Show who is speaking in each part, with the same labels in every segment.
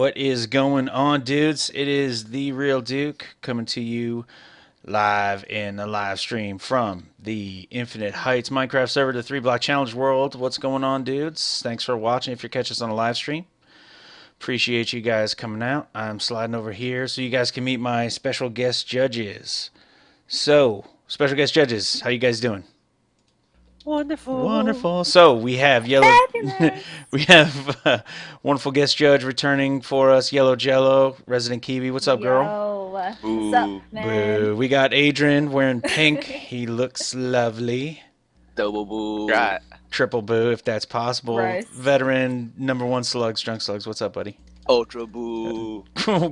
Speaker 1: What is going on, dudes? It is TheeRealDuke coming to you live in a live stream from the Infinite Heights Minecraft server, the 3 Block Challenge world. What's going on, dudes? Thanks for watching if you're catching us on a live stream. Appreciate you guys coming out. I'm sliding over here so you guys can meet my special guest judges. So, special guest judges, how you guys doing?
Speaker 2: Wonderful.
Speaker 1: Wonderful. So we have yellow.
Speaker 3: Fabulous.
Speaker 1: We have wonderful guest judge returning for us, Yellow Jello, resident Kiwi. What's up, girl?
Speaker 3: Yo, what's up,
Speaker 2: Boo.
Speaker 3: man?
Speaker 1: Boo. We got Adrian wearing pink. He looks lovely.
Speaker 2: Double boo.
Speaker 4: Right.
Speaker 1: Triple boo, if that's possible.
Speaker 3: Gross.
Speaker 1: Veteran number one slugs, drunk slugs. What's up, buddy?
Speaker 2: Ultra boo.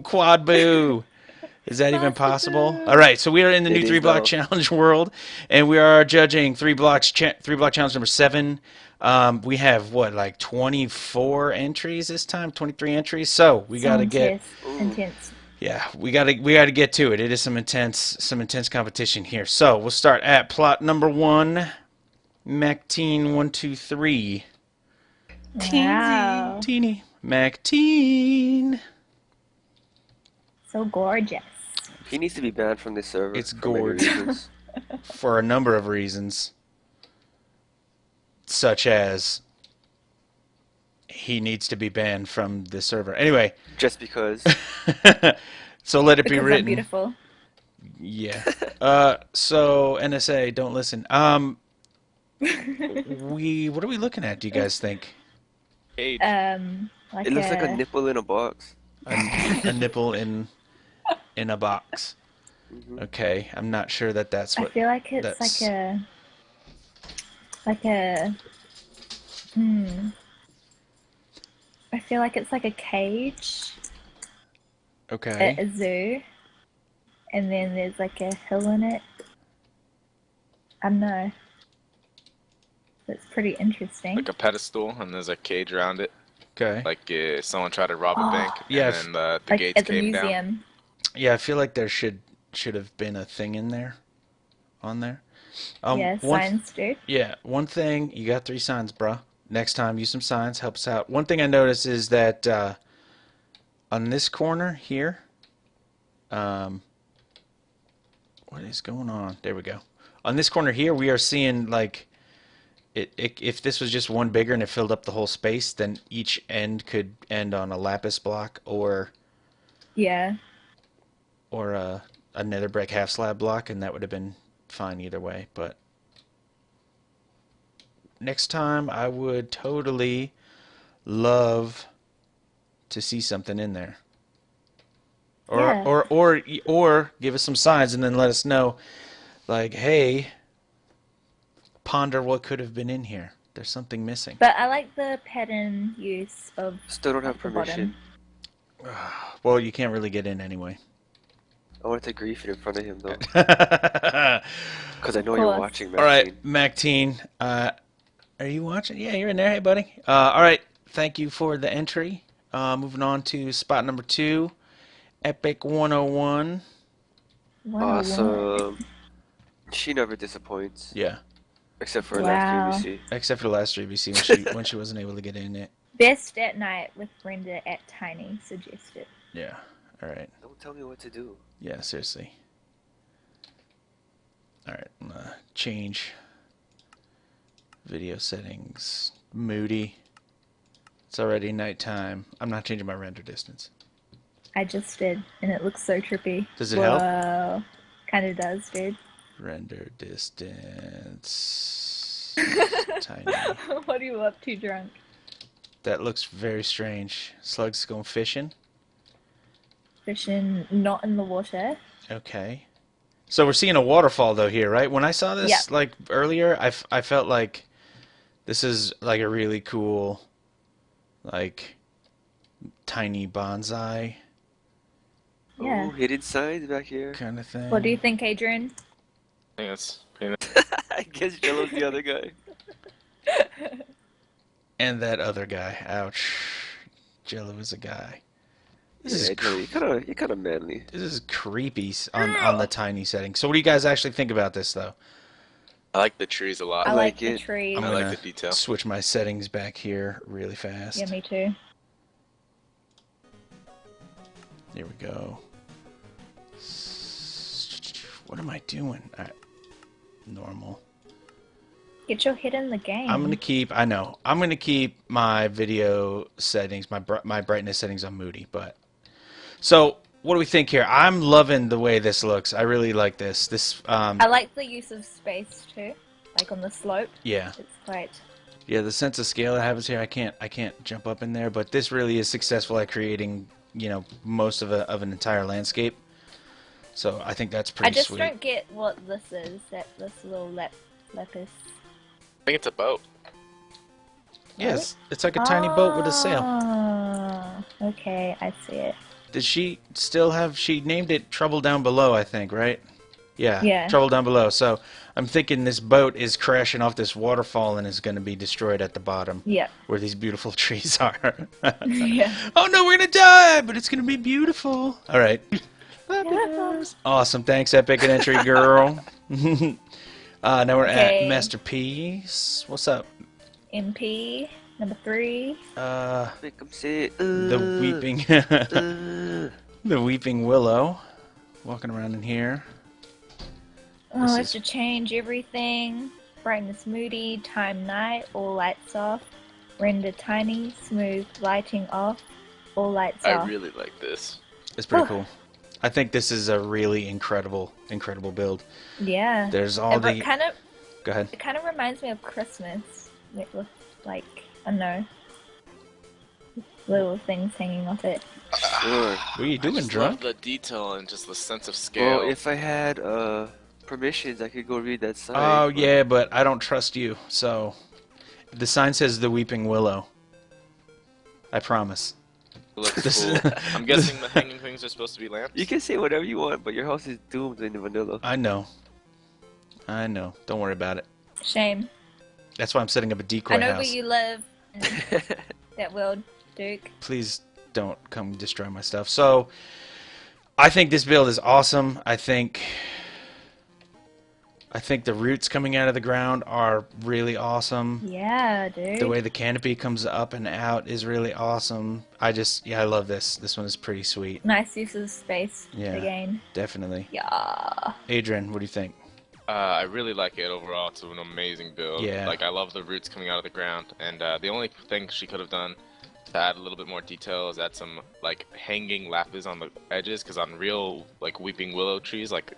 Speaker 1: Quad boo. Is that even
Speaker 3: Monster
Speaker 1: possible?
Speaker 3: boo.
Speaker 1: All right, so we are in the
Speaker 2: It
Speaker 1: new
Speaker 2: is
Speaker 1: 3 Block
Speaker 2: now.
Speaker 1: Challenge world, and we are judging 3 Block Challenge number 7. We have what, like 24 entries this time, 23 entries. So we got to get,
Speaker 3: Intense.
Speaker 1: yeah, we gotta get to it. It is some intense competition here. So we'll start at plot number 1, Macteen 123.
Speaker 3: Wow.
Speaker 1: Teeny Macteen.
Speaker 3: So gorgeous.
Speaker 2: He needs to be banned from this server.
Speaker 1: It's
Speaker 2: for many
Speaker 1: gorgeous.
Speaker 2: reasons.
Speaker 1: For a number of reasons, such as he needs to be banned from the server. Anyway,
Speaker 2: Just because.
Speaker 1: so let it be
Speaker 3: Because I'm
Speaker 1: written.
Speaker 3: beautiful.
Speaker 1: Yeah. So NSA, don't listen. What are we looking at? Do you guys think
Speaker 4: Age.
Speaker 3: Like
Speaker 2: It looks like a nipple in a box.
Speaker 1: a nipple in a box?
Speaker 2: Mhm.
Speaker 1: Okay, I'm not sure that that's
Speaker 3: I
Speaker 1: what.
Speaker 3: feel like it's
Speaker 1: that's-
Speaker 3: like a I feel like it's like a cage at
Speaker 1: Okay.
Speaker 3: a zoo, and then there's like a hill in it. I don't know. It's pretty interesting.
Speaker 4: Like a pedestal, and there's a cage around it.
Speaker 1: Okay.
Speaker 4: Like someone tried to rob a bank,
Speaker 1: Yeah,
Speaker 4: and then the
Speaker 3: Like
Speaker 4: gates
Speaker 3: at the
Speaker 4: came down.
Speaker 3: museum.
Speaker 1: Yeah, I feel like there should have been a thing in there, on there.
Speaker 3: Yeah,
Speaker 1: One
Speaker 3: science dude.
Speaker 1: Yeah, one thing, you got 3 signs, bruh. Next time, use some signs, help us out. One thing I noticed is that on this corner here, what is going on? There we go. On this corner here, we are seeing like if this was just one bigger and it filled up the whole space, then each end could end on a lapis block
Speaker 3: Yeah.
Speaker 1: or a nether brick half slab block, and that would have been fine either way. But next time, I would totally love to see something in there. Or,
Speaker 3: Yeah.
Speaker 1: or give us some signs and then let us know, like, hey, ponder what could have been in here. There's something missing.
Speaker 3: But I like the pattern use of
Speaker 2: Still don't have
Speaker 3: the bottom.
Speaker 2: permission.
Speaker 1: Well, you can't really get in anyway.
Speaker 2: I wanted to grief it in front of him though.
Speaker 1: All
Speaker 2: Because I know
Speaker 3: Of
Speaker 2: you're
Speaker 3: course.
Speaker 2: watching,
Speaker 1: right,
Speaker 2: Maxine.
Speaker 1: Macteen, are you watching? Yeah, you're in there. Hey, buddy. All right, thank you for the entry.
Speaker 2: Awesome.
Speaker 1: Moving on to spot number 2, Epic 101.
Speaker 3: 101.
Speaker 2: She never disappoints.
Speaker 1: Yeah,
Speaker 2: Except for
Speaker 3: Wow.
Speaker 2: last UBC.
Speaker 1: except for the last 3VC when she wasn't able to get in it.
Speaker 3: Best at night with Brenda at Tiny suggested.
Speaker 1: Yeah. All right.
Speaker 2: Don't tell me what to do.
Speaker 1: Yeah, seriously. All right, I'm gonna change video settings. Moody. It's already nighttime. I'm not changing my render distance.
Speaker 3: I just did, and it looks so trippy.
Speaker 1: Does it help?
Speaker 3: Whoa. Kind of does, dude.
Speaker 1: Render distance. Tiny.
Speaker 3: What are you up to, drunk?
Speaker 1: That looks very strange. Slugs going fishing.
Speaker 3: Fishing not in the water.
Speaker 1: Okay. So we're seeing a waterfall though here, right? When I saw this
Speaker 3: Yeah.
Speaker 1: like earlier, I felt like this is like a really cool, like tiny bonsai
Speaker 3: Yeah.
Speaker 2: Oh, hidden signs back here.
Speaker 1: kind of thing.
Speaker 3: What do you think, Adrian?
Speaker 4: I think it's pretty much
Speaker 2: I guess Jello's the other guy.
Speaker 1: And that other guy. Ouch. Jello is a guy. This is
Speaker 2: Yeah, Jello, you're kind of manly.
Speaker 1: This is creepy on the tiny setting. So what do you guys actually think about this though?
Speaker 4: I like the trees a lot.
Speaker 3: I
Speaker 2: I
Speaker 3: like
Speaker 2: like
Speaker 3: the
Speaker 2: it.
Speaker 3: trees.
Speaker 1: I'm
Speaker 4: I
Speaker 1: gonna
Speaker 4: like the detail.
Speaker 1: switch my settings back here really fast.
Speaker 3: Yeah, me too.
Speaker 1: There we go. What am I doing? Normal.
Speaker 3: Get your head in the game.
Speaker 1: I'm gonna keep. I know. I'm gonna keep my video settings, my brightness settings on moody. But so, what do we think here? I'm loving the way this looks. I really like this.
Speaker 3: I like the use of space too, like on the slope.
Speaker 1: Yeah.
Speaker 3: It's quite.
Speaker 1: Yeah, the sense of scale it happens here. I can't jump up in there, but this really is successful at creating, most of an entire landscape. So I think that's pretty
Speaker 3: I just
Speaker 1: sweet.
Speaker 3: don't get what this is. This little lapis.
Speaker 4: I think it's a boat.
Speaker 1: Yes, it's like a tiny boat with a sail.
Speaker 3: Oh, okay, I see it.
Speaker 1: Did she still have? She named it Trouble Down Below, I think, right? Yeah.
Speaker 3: Yeah.
Speaker 1: Trouble Down Below. So I'm thinking this boat is crashing off this waterfall and is going to be destroyed at the bottom.
Speaker 3: Yeah.
Speaker 1: Where these beautiful trees are.
Speaker 3: Yeah.
Speaker 1: Oh no, we're gonna die, but it's gonna be beautiful. All right.
Speaker 3: Yeah.
Speaker 1: Awesome. Thanks, Epic and Entry Girl. Now we're
Speaker 3: Okay.
Speaker 1: at Masterpiece. What's up?
Speaker 3: MP number 3.
Speaker 2: Make 'em say,
Speaker 1: The weeping, the weeping willow, walking around in here.
Speaker 3: Oh,
Speaker 1: This
Speaker 3: I have
Speaker 1: is-
Speaker 3: to change everything. Brightness moody, time night, all lights off. Render tiny, smooth, lighting off, all lights
Speaker 4: I
Speaker 3: off.
Speaker 4: really like this.
Speaker 1: It's pretty
Speaker 3: Oh.
Speaker 1: cool. I think this is a really incredible build.
Speaker 3: Yeah.
Speaker 1: There's all
Speaker 3: It
Speaker 1: the.
Speaker 3: kind of
Speaker 1: Go ahead.
Speaker 3: it kind of reminds me of Christmas with like I don't know little things hanging off it.
Speaker 2: Sure.
Speaker 1: What are you
Speaker 4: I
Speaker 1: doing,
Speaker 4: just
Speaker 1: drunk?
Speaker 4: love the detail and just the sense of scale.
Speaker 2: Well, if I had permissions, I could go read that sign.
Speaker 1: Oh
Speaker 2: but-
Speaker 1: yeah, but I don't trust you. So, the sign says the weeping willow. I promise.
Speaker 4: It looks
Speaker 1: This
Speaker 4: cool.
Speaker 1: is-
Speaker 4: I'm guessing the hanging things are supposed to be lamps.
Speaker 2: You can say whatever you want, but your house is doomed in vanilla.
Speaker 1: I know. Don't worry about it.
Speaker 3: Shame.
Speaker 1: That's why I'm setting up a decoy
Speaker 3: I know
Speaker 1: house.
Speaker 3: where you live. In that world, Duke.
Speaker 1: Please don't come destroy my stuff. So, I think this build is awesome. I think the roots coming out of the ground are really awesome.
Speaker 3: Yeah, dude.
Speaker 1: The way the canopy comes up and out is really awesome. I love this. This one is pretty sweet.
Speaker 3: Nice use of space
Speaker 1: Yeah.
Speaker 3: again.
Speaker 1: Definitely.
Speaker 3: Yeah.
Speaker 1: Adrian, what do you think?
Speaker 4: I really like it overall. It's an amazing build.
Speaker 1: Yeah.
Speaker 4: Like, I love the roots coming out of the ground. And the only thing she could have done to add a little bit more detail is add some, like, hanging lapis on the edges. Because on real, like, weeping willow trees, like,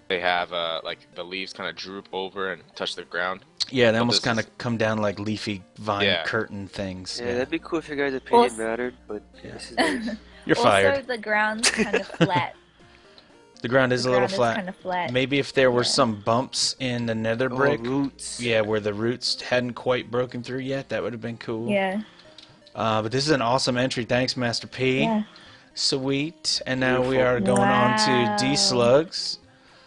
Speaker 4: they have, like, the leaves kind of droop over and touch the ground.
Speaker 1: Yeah, they
Speaker 4: But
Speaker 1: almost
Speaker 4: this
Speaker 1: kind
Speaker 4: is-
Speaker 1: of come down like leafy vine
Speaker 4: Yeah.
Speaker 1: curtain things.
Speaker 2: Yeah, that'd be cool if your guys' opinion mattered, but
Speaker 1: Yeah.
Speaker 2: this is nice.
Speaker 1: You're
Speaker 3: Also,
Speaker 1: fired.
Speaker 3: the ground's kind of flat.
Speaker 1: The ground is
Speaker 3: The
Speaker 1: a little
Speaker 3: ground is
Speaker 1: flat.
Speaker 3: kind of flat.
Speaker 1: Maybe if there were
Speaker 3: Yeah.
Speaker 1: some bumps in the nether
Speaker 2: Oh,
Speaker 1: brick,
Speaker 2: roots.
Speaker 1: yeah, where the roots hadn't quite broken through yet, that would have been cool.
Speaker 3: Yeah.
Speaker 1: But this is an awesome entry. Thanks, Master P.
Speaker 3: Yeah.
Speaker 1: Sweet. And now we
Speaker 2: Beautiful.
Speaker 1: are going on to
Speaker 3: Wow.
Speaker 1: D-Slugs.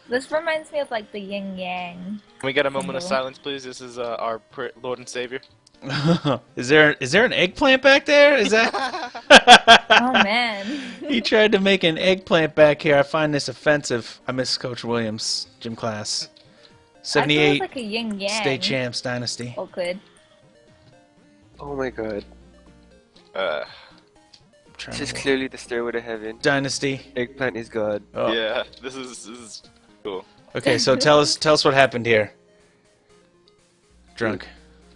Speaker 3: This reminds me of like the yin yang.
Speaker 4: Can we get a moment of
Speaker 3: Cool.
Speaker 4: silence, please? This is our Lord and Savior.
Speaker 1: Is there an eggplant back there? Is that?
Speaker 3: Oh man.
Speaker 1: He tried to make an eggplant back here. I find this offensive. I miss Coach Williams, gym class.
Speaker 3: I feel
Speaker 1: 78
Speaker 3: like a yin yang.
Speaker 1: State Champs Dynasty.
Speaker 3: Awkward.
Speaker 2: Oh my god.
Speaker 1: Trying
Speaker 2: This is
Speaker 1: to-
Speaker 2: clearly the stairway to heaven.
Speaker 1: Dynasty.
Speaker 2: Eggplant is God.
Speaker 1: Oh.
Speaker 4: Yeah, this is cool.
Speaker 1: Okay, so tell us what happened here. Drunk.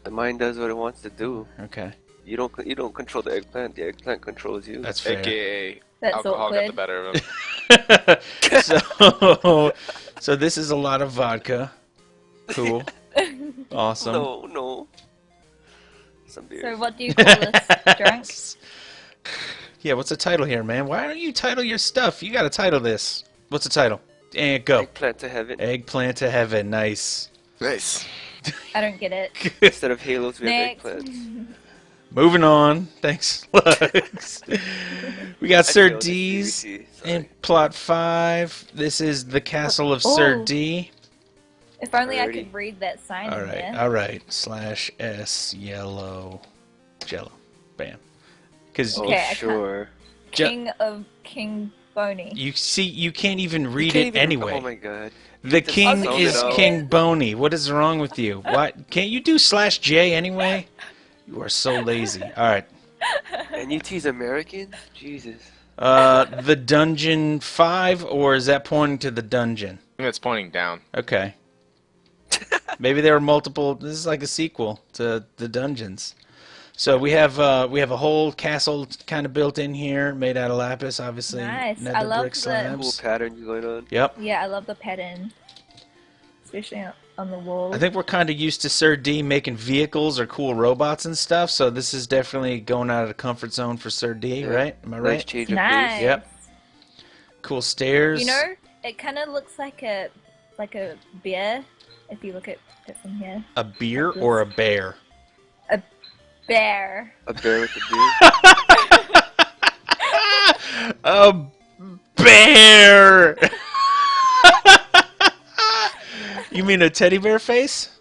Speaker 2: The mind does what it wants to do.
Speaker 1: Okay,
Speaker 2: You don't control the eggplant. The eggplant controls you.
Speaker 1: that's fair.
Speaker 4: AKA
Speaker 3: That's
Speaker 4: alcohol got the
Speaker 3: awkward.
Speaker 4: better of him.
Speaker 1: So this is a lot of vodka. Cool. Awesome.
Speaker 2: No. Some beer.
Speaker 3: So what do you call this? Drunk?
Speaker 1: Yeah, what's the title here, man? Why don't you title your stuff? You gotta title this. What's the title? And go.
Speaker 2: Eggplant to heaven.
Speaker 1: Eggplant to heaven. Nice.
Speaker 4: Nice.
Speaker 3: I don't get it.
Speaker 2: Instead of halos, we have
Speaker 3: Next.
Speaker 2: eggplants.
Speaker 1: Moving on. Thanks, Slugs. We got
Speaker 2: I
Speaker 1: Sir
Speaker 2: failed this
Speaker 1: D's
Speaker 2: seriously, sorry.
Speaker 1: in plot 5. This is the castle of Sir
Speaker 3: Oh.
Speaker 1: D.
Speaker 3: If only I
Speaker 2: Alrighty.
Speaker 3: could read that sign in there.
Speaker 1: All right. /S yellow jello. Bam. Because
Speaker 2: Oh,
Speaker 3: Okay, I can't-
Speaker 2: sure.
Speaker 3: King Boney.
Speaker 1: you see, you can't even read
Speaker 2: Can't
Speaker 1: it
Speaker 2: even-
Speaker 1: anyway.
Speaker 2: Oh my god.
Speaker 1: The
Speaker 2: Just
Speaker 1: king
Speaker 2: sound
Speaker 1: is
Speaker 2: it out.
Speaker 1: King Boney. What is wrong with you? What? Can't you do /J anyway? You are so lazy. All right.
Speaker 2: And you tease Americans? Jesus.
Speaker 1: The dungeon 5, or is that pointing to the dungeon?
Speaker 4: I think it's pointing down.
Speaker 1: Okay. Maybe there are multiple. This is like a sequel to the dungeons. So we have a whole castle kind of built in here, made out of lapis, obviously.
Speaker 3: Nice.
Speaker 1: Nether
Speaker 3: I love
Speaker 1: brick
Speaker 3: the-
Speaker 1: slabs.
Speaker 2: Cool pattern going on.
Speaker 1: Yep.
Speaker 3: Yeah, I love the pattern, especially on the wall.
Speaker 1: I think we're kind of used to Sir D making vehicles or cool robots and stuff, so this is definitely going out of the comfort zone for Sir D,
Speaker 2: Yeah.
Speaker 1: right? Am I
Speaker 2: Nice
Speaker 1: right?
Speaker 2: change of
Speaker 3: Nice.
Speaker 2: pace.
Speaker 1: Yep. Cool stairs.
Speaker 3: You know, it kind of looks like a bear if you look at it from here.
Speaker 1: A beer or a bear?
Speaker 3: Bear.
Speaker 2: A bear with a beard.
Speaker 1: A bear! You mean a teddy bear face?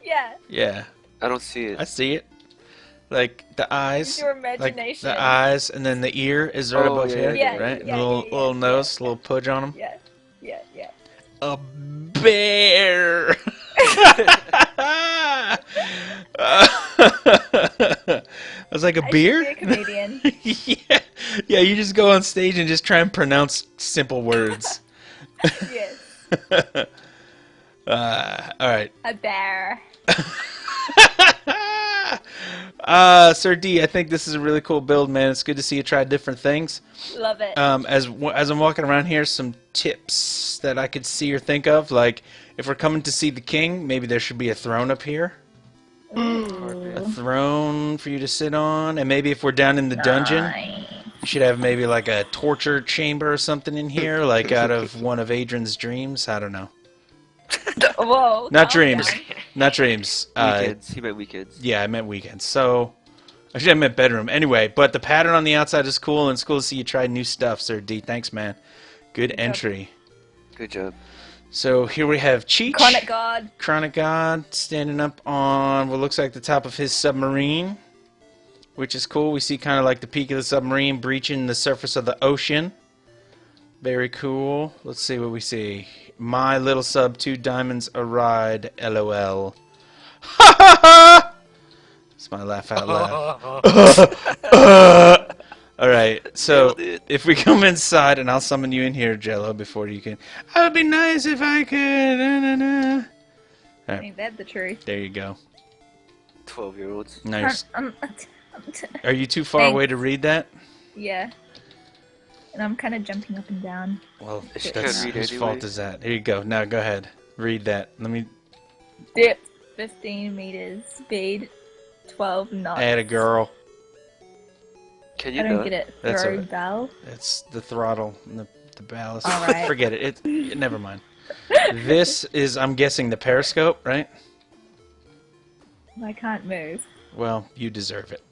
Speaker 3: Yeah.
Speaker 1: Yeah,
Speaker 2: I don't see it.
Speaker 1: I see it. Like the eyes.
Speaker 3: Use your
Speaker 1: Like
Speaker 3: imagination.
Speaker 1: the eyes, and then the ear is right
Speaker 2: Oh,
Speaker 1: above
Speaker 2: yeah,
Speaker 1: here,
Speaker 3: yeah,
Speaker 1: right?
Speaker 3: yeah,
Speaker 1: And a little,
Speaker 3: yeah,
Speaker 1: little
Speaker 3: yeah,
Speaker 1: nose,
Speaker 3: yeah.
Speaker 1: little pudge on him.
Speaker 3: Yeah. Yeah. Yeah.
Speaker 1: A bear! I was like, a
Speaker 3: I
Speaker 1: beer?
Speaker 3: should be a comedian.
Speaker 1: Yeah. Yeah, you just go on stage and just try and pronounce simple words.
Speaker 3: Yes.
Speaker 1: All right.
Speaker 3: A bear.
Speaker 1: Sir D, I think this is a really cool build, man. It's good to see you try different things.
Speaker 3: Love it.
Speaker 1: As I'm walking around here, some tips that I could see or think of, like if we're coming to see the king, maybe there should be a throne up here, a
Speaker 3: Ooh.
Speaker 1: throne for you to sit on, and maybe if we're down in the dungeon,
Speaker 3: Nice.
Speaker 1: you should have maybe like a torture chamber or something in here, like out of one of Adrian's dreams. I don't know.
Speaker 3: Whoa.
Speaker 1: Not
Speaker 3: calm
Speaker 1: dreams.
Speaker 3: down.
Speaker 1: Not dreams.
Speaker 2: Weekends. He meant weekends.
Speaker 1: Yeah, I meant weekends. So, actually, I meant bedroom. Anyway, but the pattern on the outside is cool, and it's cool to see you try new stuff, Sir D. Thanks, man. Good entry.
Speaker 2: Good job.
Speaker 1: So here we have Cheech,
Speaker 3: Chronic God.
Speaker 1: Chronic God, standing up on what looks like the top of his submarine, which is cool. We see kind of like the peak of the submarine breaching the surface of the ocean. Very cool. Let's see what we see. My little sub, 2 diamonds a ride, LOL. Ha ha ha! It's my laugh out loud. Alright, so
Speaker 2: Nailed it.
Speaker 1: if we come inside, and I'll summon you in here, Jello, before you can. It would be nice if I could. Na, na, na.
Speaker 3: Ain't that the truth?
Speaker 1: There you go.
Speaker 2: 12-year-olds.
Speaker 1: Nice.
Speaker 3: Um,
Speaker 1: Are you too far away to read that?
Speaker 3: yeah. And I'm kind of jumping up and down.
Speaker 1: Well,
Speaker 2: She
Speaker 1: that's
Speaker 2: can't read
Speaker 1: whose
Speaker 2: anyway.
Speaker 1: fault is that? Here you go. Now go ahead. Read that. Let me
Speaker 3: Depth 15 meters. Speed 12 knots.
Speaker 1: add a girl.
Speaker 2: Can
Speaker 3: I
Speaker 2: you
Speaker 3: don't
Speaker 2: not?
Speaker 3: get it.
Speaker 1: That's
Speaker 3: Throw
Speaker 1: alright.
Speaker 3: valve.
Speaker 1: It's the throttle and the ballast.
Speaker 3: Alright.
Speaker 1: Forget it. Never mind. This is, I'm guessing, the periscope, right?
Speaker 3: I can't move.
Speaker 1: Well, you deserve it.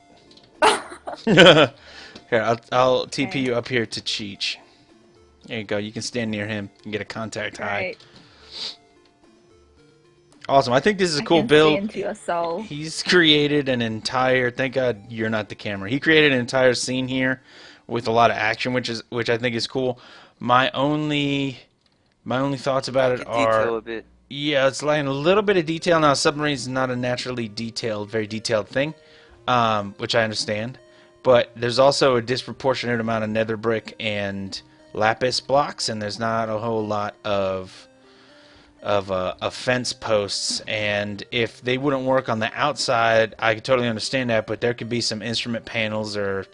Speaker 1: Here, I'll TP
Speaker 3: Okay.
Speaker 1: you up here to Cheech. There you go. You can stand near him and get a contact high.
Speaker 3: Right.
Speaker 1: Awesome. I think this is a
Speaker 3: I
Speaker 1: cool
Speaker 3: can see
Speaker 1: build.
Speaker 3: into your soul.
Speaker 1: He's created an entire. Thank God you're not the camera. He created an entire scene here with a lot of action, which I think is cool. My only thoughts about it
Speaker 2: Detail
Speaker 1: are,
Speaker 2: a bit.
Speaker 1: yeah, it's like a little bit of detail. Now, submarines is not a naturally detailed, very detailed thing, which I understand. But there's also a disproportionate amount of nether brick and lapis blocks, and there's not a whole lot of fence posts. And if they wouldn't work on the outside, I could totally understand that. But there could be some instrument panels or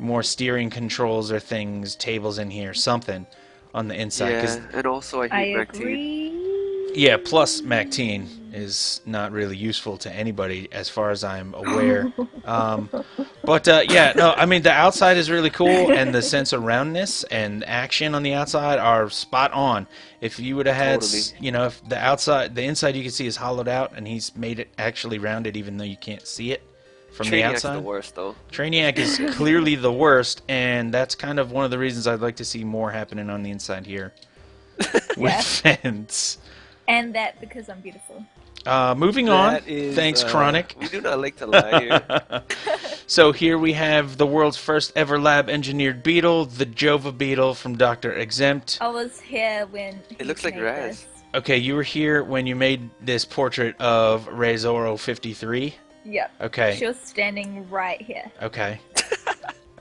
Speaker 1: more steering controls or things, tables in here, something on the inside. 'Cause
Speaker 2: Yeah, and also I
Speaker 3: I
Speaker 2: hate Mac
Speaker 3: agree.
Speaker 1: yeah, plus Mactine is not really useful to anybody as far as I'm aware. Yeah, no, I mean the outside is really cool, and the sense of roundness and action on the outside are spot on. If you would have had,
Speaker 2: Totally.
Speaker 1: if the inside you can see is hollowed out, and he's made it actually rounded, even though you can't see it from the
Speaker 2: Trainiac's the
Speaker 1: outside.
Speaker 2: worst though.
Speaker 1: Trainiac is clearly the worst, and that's kind of one of the reasons I'd like to see more happening on the inside here with
Speaker 3: Yeah.
Speaker 1: fence.
Speaker 3: And that because I'm beautiful.
Speaker 1: Moving on.
Speaker 2: That is,
Speaker 1: Thanks, Chronic.
Speaker 2: We do not like to lie here.
Speaker 1: So here we have the world's first ever lab engineered beetle, the Jova beetle from Dr. Exempt.
Speaker 3: I was here when he
Speaker 2: It looks like
Speaker 3: made
Speaker 2: Raz.
Speaker 3: this.
Speaker 1: Okay, you were here when you made this portrait of Rezoro 53.
Speaker 3: Yep.
Speaker 1: Okay.
Speaker 3: She was standing right here.
Speaker 1: Okay.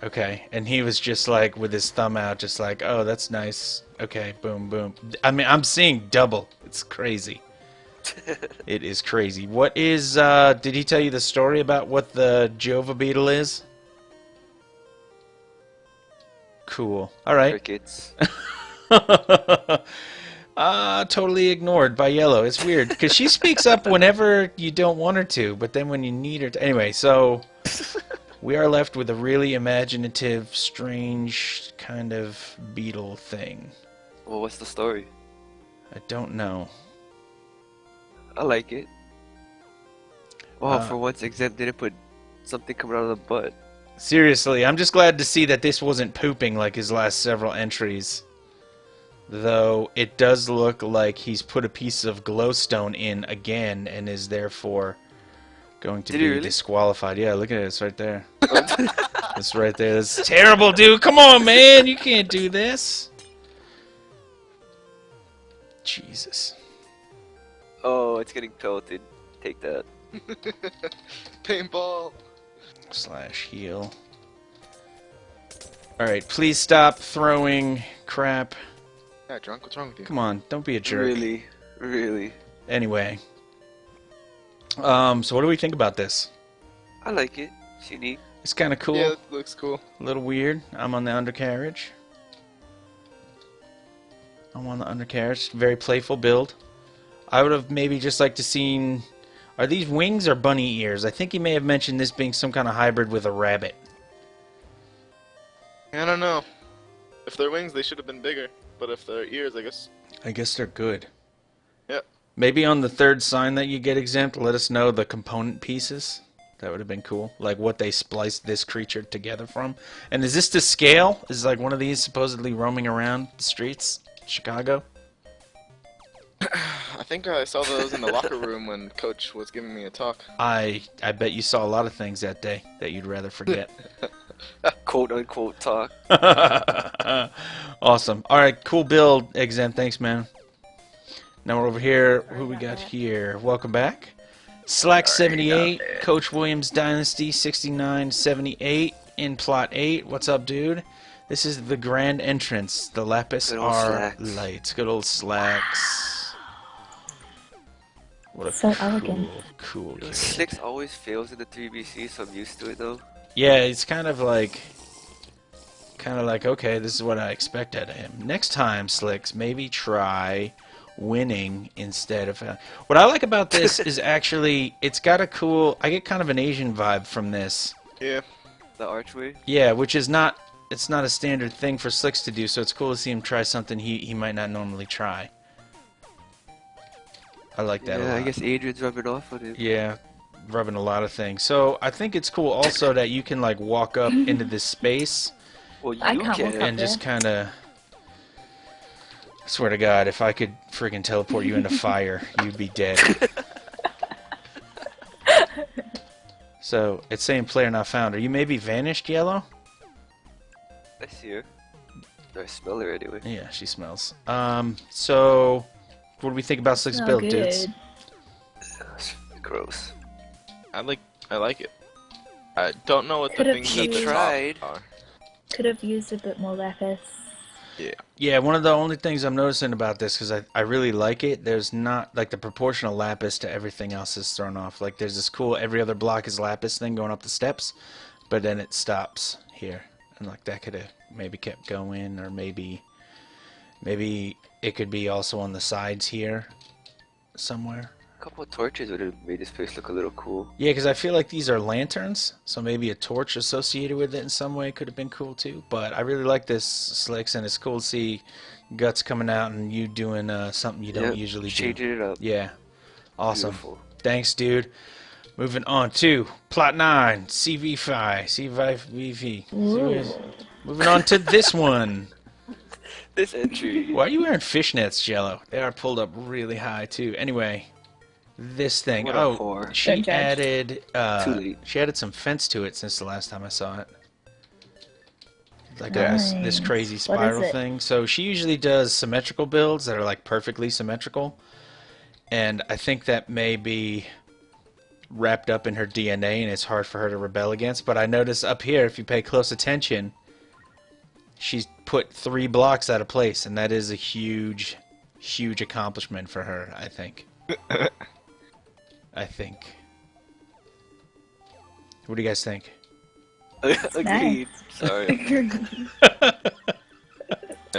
Speaker 1: Okay, and he was just like with his thumb out, just like, oh, that's nice. Okay, boom, boom. I mean, I'm seeing double. It's crazy. It is crazy. What is, did he tell you the story about what the Jova beetle is? Cool. Alright.
Speaker 2: Crickets.
Speaker 1: Totally ignored by Yellow. It's weird, because she speaks up whenever you don't want her to, but then when you need her to... Anyway, so... We are left with a really imaginative, strange kind of beetle thing.
Speaker 2: Well, what's the story?
Speaker 1: I don't know.
Speaker 2: I like it. Wow,
Speaker 1: Uh,
Speaker 2: for once, Exempt didn't put something coming out of the butt.
Speaker 1: Seriously, I'm just glad to see that this wasn't pooping like his last several entries. Though, it does look like he's put a piece of glowstone in again and is therefore going to
Speaker 2: Did
Speaker 1: be
Speaker 2: he really?
Speaker 1: disqualified. Yeah, look at it. It's right there. It's right there. That's terrible, dude. Come on, man. You can't do this. Jesus.
Speaker 2: Oh, it's getting pelted. Take that.
Speaker 4: Paintball.
Speaker 1: / heal. Alright, please stop throwing crap.
Speaker 4: Yeah, drunk. What's wrong with you?
Speaker 1: Come on, don't be a jerk.
Speaker 2: Really? Really?
Speaker 1: Anyway. So what do we think about this?
Speaker 2: I like it. It's unique.
Speaker 1: It's kind of cool.
Speaker 4: Yeah, it looks cool.
Speaker 1: A little weird. I'm on the undercarriage. I'm on the undercarriage. Very playful build. I would have maybe just liked to seen... Are these wings or bunny ears? I think he may have mentioned this being some kind of hybrid with a rabbit.
Speaker 4: I don't know. If they're wings, they should have been bigger. But if they're ears,
Speaker 1: I guess they're good.
Speaker 4: Yep.
Speaker 1: Maybe on the third sign that you get exempt, let us know the component pieces. That would have been cool. Like what they spliced this creature together from. And is this to scale? Is like one of these supposedly roaming around the streets? Chicago?
Speaker 4: I think I saw those in the locker room when Coach was giving me a talk.
Speaker 1: I bet you saw a lot of things that day that you'd rather forget.
Speaker 2: Quote unquote talk.
Speaker 1: Awesome. Alright, cool build, Exempt. Thanks, man. Now we're over here. Who we got here? Welcome back. Slack 78, Coach Williams Dynasty 6978 in plot 8. What's up, dude? This is the grand entrance. The lapis
Speaker 2: Good old
Speaker 1: are
Speaker 2: Slacks.
Speaker 1: light. Good old slacks. What a
Speaker 3: So elegant.
Speaker 1: cool kid.
Speaker 2: Slicks always fails in the 3BC, so I'm used to it though.
Speaker 1: Yeah, it's kind of like, okay, this is what I expect out of him. Next time, Slicks, maybe try winning instead of... What I like about this is actually, it's got a cool... I get kind of an Asian vibe from this.
Speaker 4: Yeah.
Speaker 2: The archway.
Speaker 1: Yeah, which is not... It's not a standard thing for Slicks to do, so it's cool to see him try something he might not normally try. I like that a
Speaker 2: Yeah,
Speaker 1: lot.
Speaker 2: I guess Adrian's rubbing off on him.
Speaker 1: Yeah, rubbing a lot of things. So I think it's cool also that you can like walk up into this space
Speaker 2: Well, you
Speaker 3: I can't
Speaker 2: can.
Speaker 3: walk up
Speaker 1: and just kind of... I swear to God, if I could friggin' teleport you into fire, you'd be dead. So, it's saying player not found. Are you maybe vanished, Yellow?
Speaker 2: I see her. I smell her anyway.
Speaker 1: Yeah, she smells. So... What do we think about Slick's
Speaker 3: No
Speaker 1: build,
Speaker 3: good.
Speaker 1: dudes?
Speaker 2: Gross.
Speaker 4: I like it. I don't know what the
Speaker 3: Could've
Speaker 4: things at the
Speaker 2: tried.
Speaker 4: top are.
Speaker 3: Could have used a bit more lapis.
Speaker 1: Yeah, one of the only things I'm noticing about this, because I really like it, there's not, like, the proportional lapis to everything else is thrown off. Like, there's this cool every other block is lapis thing going up the steps, but then it stops here. And, like, that could have maybe kept going, or maybe it could be also on the sides here somewhere.
Speaker 2: A couple of torches would have made this place look a little cool.
Speaker 1: Yeah, because I feel like these are lanterns, so maybe a torch associated with it in some way could have been cool too. But I really like this, Slicks, and it's cool to see Guts coming out and you doing something you don't
Speaker 2: Yep,
Speaker 1: usually do.
Speaker 2: changing it up.
Speaker 1: Yeah, awesome.
Speaker 2: Beautiful.
Speaker 1: Thanks, dude. Moving on to Plot 9, CV5VV. Moving on to this one.
Speaker 2: This entry.
Speaker 1: Why are you wearing fishnets, Jello? They are pulled up really high too. Anyway, this thing.
Speaker 2: What a
Speaker 1: Oh,
Speaker 2: whore.
Speaker 1: she
Speaker 3: Don't judge.
Speaker 1: added.
Speaker 2: Too late.
Speaker 1: She added some fence to it since the last time I saw it. Like
Speaker 3: Nice.
Speaker 1: this crazy
Speaker 3: What is
Speaker 1: spiral
Speaker 3: it?
Speaker 1: thing. So she usually does symmetrical builds that are like perfectly symmetrical, and I think that may be wrapped up in her DNA, and it's hard for her to rebel against. But I notice up here, if you pay close attention, she's put 3 blocks out of place, and that is a huge, huge accomplishment for her, I think. I think. What do you guys think?
Speaker 2: Agreed. Sorry.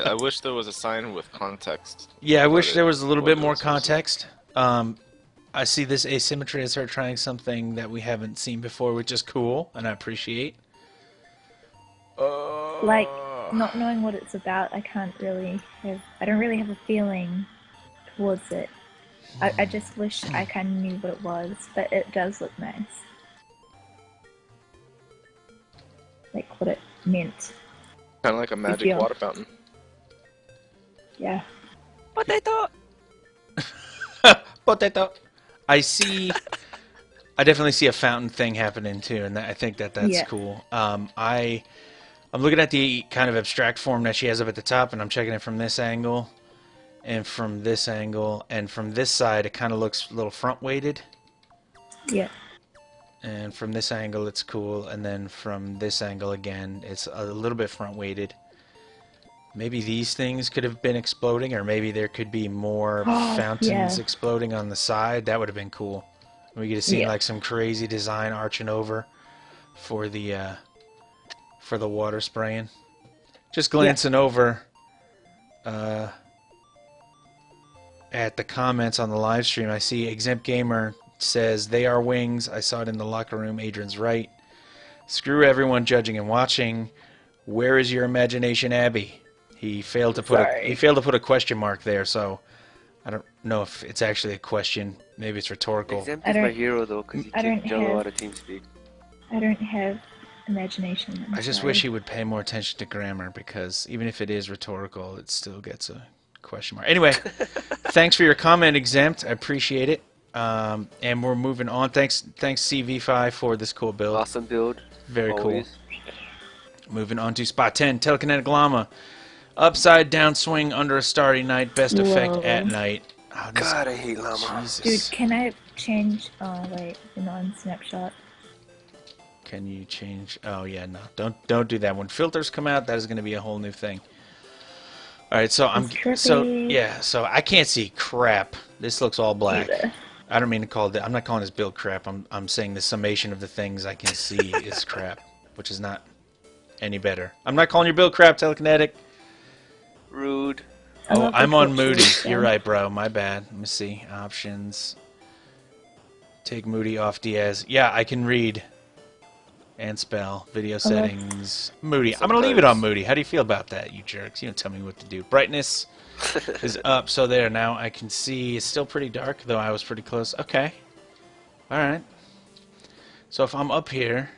Speaker 4: I wish there was a sign with context.
Speaker 1: Yeah, I wish
Speaker 4: But
Speaker 1: there was a little
Speaker 4: what
Speaker 1: bit
Speaker 4: it
Speaker 1: more
Speaker 4: was supposed to-
Speaker 1: context. I see this asymmetry as her trying something that we haven't seen before, which is cool, and I appreciate.
Speaker 3: Like, not knowing what it's about, I don't really have a feeling towards it. I just wish I kind of knew what it was, but it does look nice. Like, what it meant.
Speaker 4: Kind of like a magic
Speaker 3: feel.
Speaker 4: water fountain.
Speaker 3: Yeah.
Speaker 2: Potato!
Speaker 1: Potato. I definitely see a fountain thing happening too, and I think that's
Speaker 3: Yeah.
Speaker 1: cool. I'm looking at the kind of abstract form that she has up at the top, and I'm checking it from this angle, and from this angle, and from this side, it kind of looks a little front weighted.
Speaker 3: Yeah.
Speaker 1: And from this angle, it's cool, and then from this angle again, it's a little bit front weighted. Maybe these things could have been exploding, or maybe there could be more fountains
Speaker 3: yeah.
Speaker 1: exploding on the side. That would have been cool. We could have seen
Speaker 3: Yeah.
Speaker 1: like some crazy design arching over for the water spraying. Just glancing over at the comments on the live stream, I see Exempt Gamer says they are wings. I saw it in the locker room. Adrian's right. Screw everyone judging and watching. Where is your imagination, Abby? He failed to put a question mark there, so I don't know if it's actually a question. Maybe it's rhetorical.
Speaker 2: Exempt is my hero though, because he
Speaker 3: I don't
Speaker 2: can juggle
Speaker 3: have-
Speaker 2: out of TeamSpeak.
Speaker 3: I don't have imagination.
Speaker 1: I just wish he would pay more attention to grammar, because even if it is rhetorical, it still gets a question mark. Anyway, thanks for your comment, Exempt. I appreciate it. And we're moving on. Thanks CV5 for this cool build.
Speaker 2: Awesome build.
Speaker 1: Very
Speaker 2: always.
Speaker 1: cool. Moving on to spot 10, Telekinetic Llama. Upside down swing under a starry night. Best effect
Speaker 3: Whoa.
Speaker 1: at night. Oh, this-
Speaker 2: God, I hate llama.
Speaker 1: Jesus.
Speaker 3: Dude, can I change? Oh wait, the non-snapshot.
Speaker 1: Can you change? Oh yeah, no. Don't do that. When filters come out, that is going to be a whole new thing. All right, so so I can't see crap. This looks all black.
Speaker 3: Either.
Speaker 1: I don't mean to call it. I'm not calling this build crap. I'm saying the summation of the things I can see is crap, which is not any better. I'm not calling your build crap, Telekinetic.
Speaker 2: Rude.
Speaker 1: Oh, I'm on Moody.
Speaker 3: So.
Speaker 1: You're right, bro. My bad. Let me see. Options. Take Moody off Diaz. Yeah, I can read and spell. Video settings. Moody. I'm going to leave it on Moody. How do you feel about that, you jerks? You don't tell me what to do. Brightness is up. So there. Now I can see. It's still pretty dark, though I was pretty close. Okay. All right. So if I'm up here,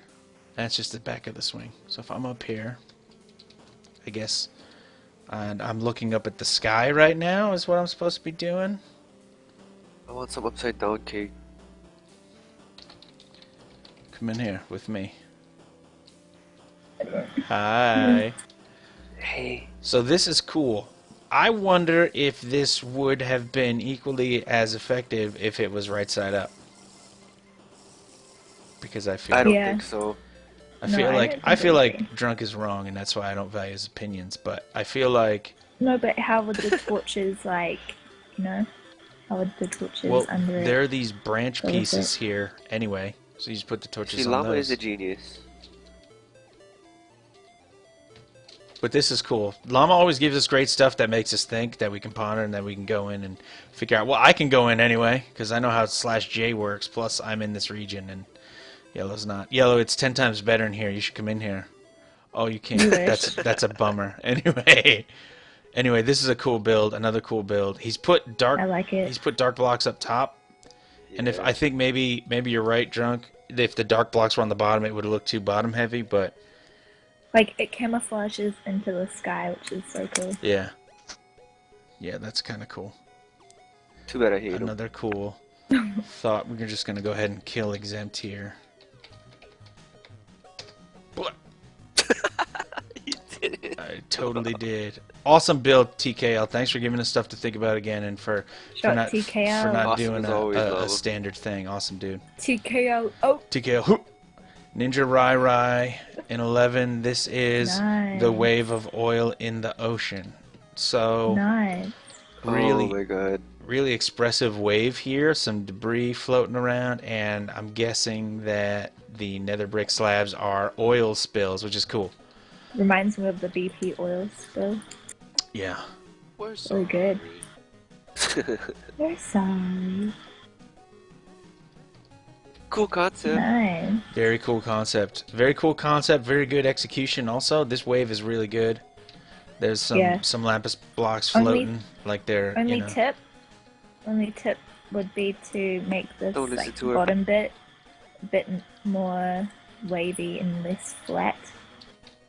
Speaker 1: that's just the back of the swing. So if I'm up here, I guess... And I'm looking up at the sky right now is what I'm supposed to be doing.
Speaker 2: I want some upside down cake.
Speaker 1: Come in here with me. Hi.
Speaker 2: Hey.
Speaker 1: So this is cool. I wonder if this would have been equally as effective if it was right side up. Because I feel
Speaker 2: I don't
Speaker 3: Yeah.
Speaker 2: think so.
Speaker 1: I
Speaker 3: No,
Speaker 1: feel
Speaker 3: I
Speaker 1: like
Speaker 3: don't
Speaker 1: I
Speaker 3: think
Speaker 1: feel
Speaker 3: it would
Speaker 1: like
Speaker 3: be.
Speaker 1: Drunk is wrong, and that's why I don't value his opinions. But I feel like
Speaker 3: No, but how would the torches like? You know, how would the torches
Speaker 1: well,
Speaker 3: under it?
Speaker 1: there are these branch
Speaker 3: Go with
Speaker 1: pieces
Speaker 3: it.
Speaker 1: here anyway. So you just put the torches
Speaker 2: See,
Speaker 1: on
Speaker 2: llama
Speaker 1: those.
Speaker 2: is a genius.
Speaker 1: But this is cool. Llama always gives us great stuff that makes us think, that we can ponder, and that we can go in and figure out. Well, I can go in anyway, because I know how /J works, plus I'm in this region, and Yellow's not. Yellow, it's 10 times better in here. You should come in here. Oh, you can't.
Speaker 3: You wish.
Speaker 1: That's a bummer. Anyway, this is a cool build, another cool build. He's put dark
Speaker 3: I like it.
Speaker 1: He's put dark blocks up top. And if
Speaker 2: Yeah.
Speaker 1: I think maybe you're right, Drunk. If the dark blocks were on the bottom, it would have looked too bottom heavy, but
Speaker 3: Like it camouflages into the sky, which is so cool.
Speaker 1: yeah. Yeah, that's kind of cool.
Speaker 2: Too bad I hate him.
Speaker 1: Another cool thought. We're just going to go ahead and kill Exempt here.
Speaker 2: You did it.
Speaker 1: I totally did. awesome build, TKL. Thanks for giving us stuff to think about again, and for
Speaker 3: Shot
Speaker 1: not
Speaker 3: TKL.
Speaker 2: Awesome
Speaker 1: doing
Speaker 2: as always,
Speaker 1: a
Speaker 2: love.
Speaker 1: standard thing. Awesome, dude.
Speaker 3: TKO. Oh,
Speaker 1: TKL. Whoop. Ninja Rai Rai in 11. This is
Speaker 3: nice.
Speaker 1: the wave of oil in the ocean. So
Speaker 3: Nice.
Speaker 1: really,
Speaker 2: Oh my god.
Speaker 1: really expressive wave here. Some debris floating around, and I'm guessing that the nether brick slabs are oil spills, which is cool.
Speaker 3: Reminds me of the BP oil spill.
Speaker 1: Yeah.
Speaker 4: We're
Speaker 3: Really good.
Speaker 4: sorry.
Speaker 3: We're sorry.
Speaker 2: Cool concept.
Speaker 3: Nice.
Speaker 1: Very cool concept. Very cool concept. Very good execution. Also, this wave is really good. There's some lapis blocks floating, like they're
Speaker 3: Only tip would be to make this
Speaker 2: Don't listen
Speaker 3: like
Speaker 2: to her.
Speaker 3: bottom bit a bit more wavy and less flat.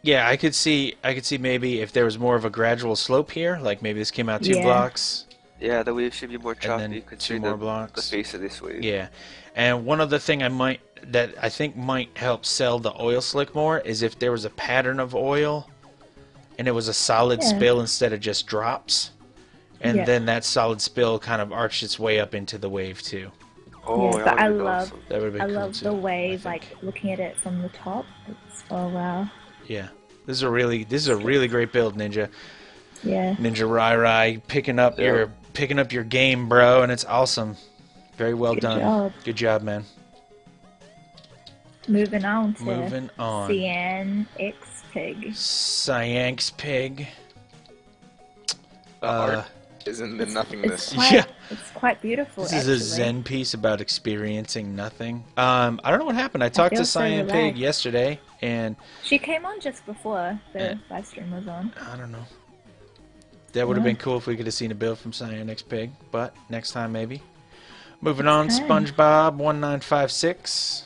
Speaker 1: Yeah, I could see maybe if there was more of a gradual slope here, like maybe this came out 2
Speaker 3: Yeah.
Speaker 1: blocks
Speaker 2: Yeah, the wave should be more
Speaker 1: and
Speaker 2: choppy
Speaker 1: then 2
Speaker 2: considering
Speaker 1: more
Speaker 2: the
Speaker 1: blocks.
Speaker 2: face of this wave.
Speaker 1: Yeah. And one other thing that I think might help sell the oil slick more is if there was a pattern of oil and it was a solid
Speaker 3: Yeah.
Speaker 1: spill instead of just drops. And
Speaker 3: Yeah.
Speaker 1: then that solid spill kind of arched its way up into the wave too.
Speaker 2: Oh,
Speaker 3: Yeah,
Speaker 2: that
Speaker 3: but I
Speaker 2: would've been
Speaker 3: love-
Speaker 2: awesome.
Speaker 1: That would be
Speaker 3: I
Speaker 1: cool
Speaker 3: love
Speaker 1: too,
Speaker 3: the
Speaker 1: I
Speaker 3: wave,
Speaker 1: think.
Speaker 3: like looking at it from the top. It's oh wow.
Speaker 1: Yeah. This is a really great build, Ninja.
Speaker 3: Yeah.
Speaker 1: Ninja Rai Rai picking up your game, bro, and it's awesome. Very well
Speaker 3: Good
Speaker 1: done.
Speaker 3: job.
Speaker 1: Good job, man.
Speaker 3: Moving on to
Speaker 1: Moving on.
Speaker 3: CNX Pig.
Speaker 1: Cyanx Pig.
Speaker 4: The art is in the nothingness.
Speaker 1: Yeah.
Speaker 3: It's quite beautiful.
Speaker 1: This
Speaker 3: actually.
Speaker 1: is a Zen piece about experiencing nothing. I don't know what happened. I talked to
Speaker 3: feel so
Speaker 1: Cyan Pig
Speaker 3: relaxed.
Speaker 1: yesterday, and
Speaker 3: She came on just before the
Speaker 1: Yeah.
Speaker 3: live stream was on.
Speaker 1: I don't know. That would have
Speaker 3: Yeah.
Speaker 1: been cool if we could have seen a build from Cyanx Pig, but next time maybe. Moving on,
Speaker 3: Okay.
Speaker 1: SpongeBob 1956.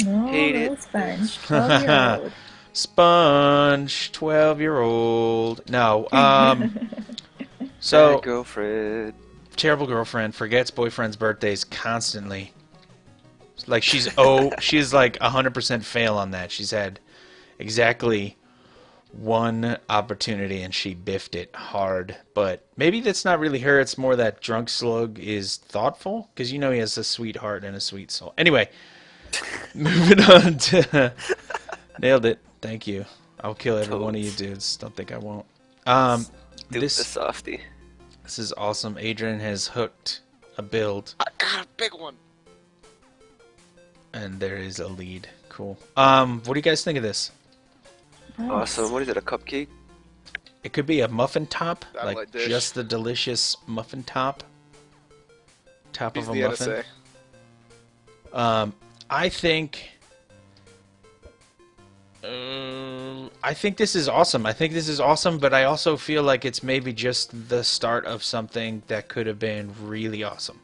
Speaker 3: No,
Speaker 2: Hate
Speaker 3: little
Speaker 2: it.
Speaker 3: sponge. 12-year-old.
Speaker 1: Sponge, 12-year-old. No,
Speaker 2: Bad
Speaker 1: so
Speaker 2: girlfriend.
Speaker 1: terrible girlfriend forgets boyfriend's birthdays constantly. Like she's like 100% fail on that. She's had exactly one opportunity and she biffed it hard. But maybe that's not really her. It's more that drunkslug is thoughtful because you know he has a sweet heart and a sweet soul. Anyway, moving on to nailed it. Thank you. I'll kill every one of you dudes. Don't think I won't.
Speaker 2: Duke the
Speaker 1: This
Speaker 2: softy.
Speaker 1: is awesome. Adrian has hooked a build,
Speaker 4: I got a big one.
Speaker 1: and there is a lead. Cool. What do you guys think of this?
Speaker 3: Nice.
Speaker 2: Awesome. What is it, a cupcake?
Speaker 1: It could be a muffin top,
Speaker 4: Satellite
Speaker 1: like
Speaker 4: dish.
Speaker 1: just the delicious muffin top. Top
Speaker 4: He's
Speaker 1: of a
Speaker 4: the
Speaker 1: muffin.
Speaker 4: NSA.
Speaker 1: I think this is awesome. I think this is awesome, but I also feel like it's maybe just the start of something that could have been really awesome.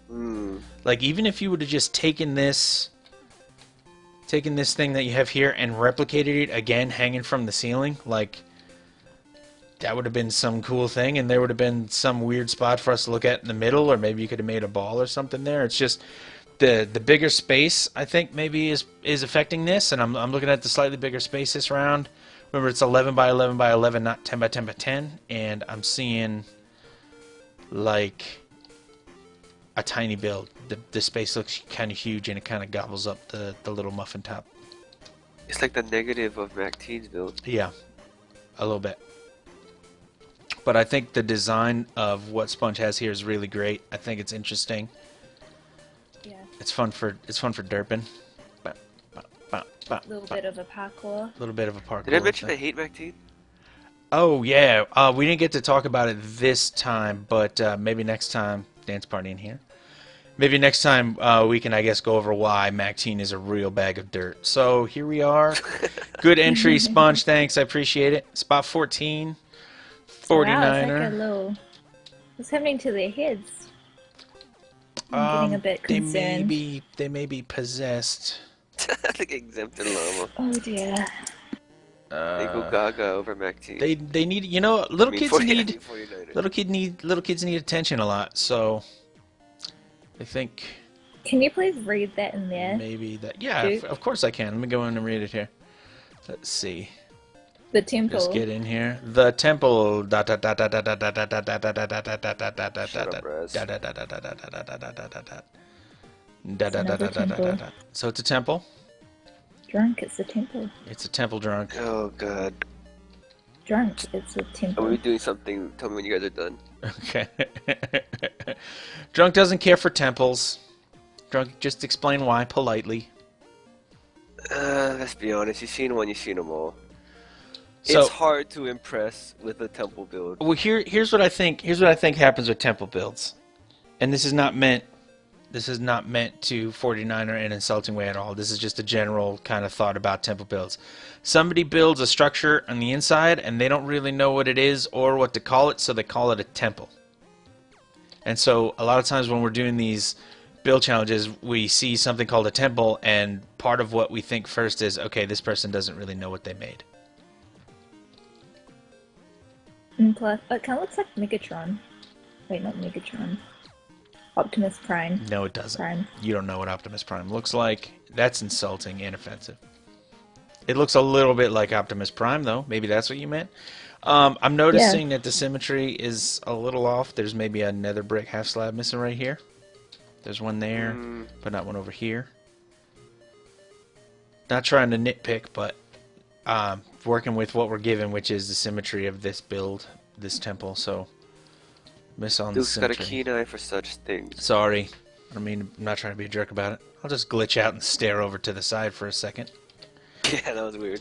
Speaker 2: Hmm.
Speaker 1: Like even if you would have just taken this thing that you have here and replicated it again hanging from the ceiling, like that would have been some cool thing, and there would have been some weird spot for us to look at in the middle, or maybe you could have made a ball or something there. It's just the bigger space I think maybe is affecting this, and I'm looking at the slightly bigger space this round. Remember, it's 11 by 11 by 11, not 10 by 10 by 10, and I'm seeing like a tiny build. The space looks kind of huge, and it kind of gobbles up the little muffin top.
Speaker 2: It's like the negative of Macteen's build.
Speaker 1: Yeah, a little bit. But I think the design of what Sponge has here is really great. I think it's interesting.
Speaker 3: Yeah.
Speaker 1: It's fun for derping.
Speaker 3: A little bit of a parkour.
Speaker 1: A little bit of a parkour.
Speaker 2: Did I mention I
Speaker 1: thing.
Speaker 2: hate Macteen?
Speaker 1: Oh yeah, we didn't get to talk about it this time, but maybe next time. Dance party in here. Maybe next time we can, I guess, go over why Macteen is a real bag of dirt. So here we are. Good entry, Sponge. Thanks, I appreciate it. Spot 14, 49er.
Speaker 3: Wow, it's like a little. What's happening to their heads? I'm getting a bit concerned.
Speaker 1: They may be possessed.
Speaker 2: Like exempted llama.
Speaker 3: Oh dear.
Speaker 2: They go gaga over Macteen.
Speaker 1: They need, you know, little kids need
Speaker 2: 49er.
Speaker 1: little kids need attention a lot. So I think
Speaker 3: Can you please read that in there?
Speaker 1: maybe that. Yeah,
Speaker 3: Duke?
Speaker 1: of course I can. Let me go in and read it here. Let's see.
Speaker 3: The temple.
Speaker 1: Just get in here. The temple.
Speaker 3: Another temple.
Speaker 1: So it's a temple.
Speaker 3: Drunk, it's a temple.
Speaker 1: It's a temple drunk.
Speaker 2: Oh god.
Speaker 3: Drunk, it's a
Speaker 2: Are
Speaker 3: temple.
Speaker 2: we doing something? Tell me when you guys are done.
Speaker 1: Okay. Drunk doesn't care for temples. Drunk, just explain why politely.
Speaker 2: Let's be honest. You've seen one, you've seen them all.
Speaker 1: So,
Speaker 2: It's hard to impress with a temple build.
Speaker 1: well, here's what I think. Here's what I think happens with temple builds, and this is not meant. This is not meant to 49er in an insulting way at all. This is just a general kind of thought about temple builds. Somebody builds a structure on the inside, and they don't really know what it is or what to call it, so they call it a temple. And so a lot of times when we're doing these build challenges, we see something called a temple, and part of what we think first is, okay, this person doesn't really know what they made.
Speaker 3: And plus, it kind of looks like Megatron. Wait, not Megatron. Optimus Prime.
Speaker 1: No, it doesn't.
Speaker 3: Prime.
Speaker 1: You don't know what Optimus Prime looks like. That's insulting and offensive. It looks a little bit like Optimus Prime, though. Maybe that's what you meant. I'm noticing that the symmetry is a little off. There's maybe a nether brick half slab missing right here. There's one there, but not one over here. Not trying to nitpick, but working with what we're given, which is the symmetry of this build, this temple. So, miss on the
Speaker 2: Duke's got a
Speaker 1: symmetry.
Speaker 2: keen eye for such things.
Speaker 1: Sorry. I'm not trying to be a jerk about it. I'll just glitch out and stare over to the side for a second.
Speaker 2: Yeah, that was weird.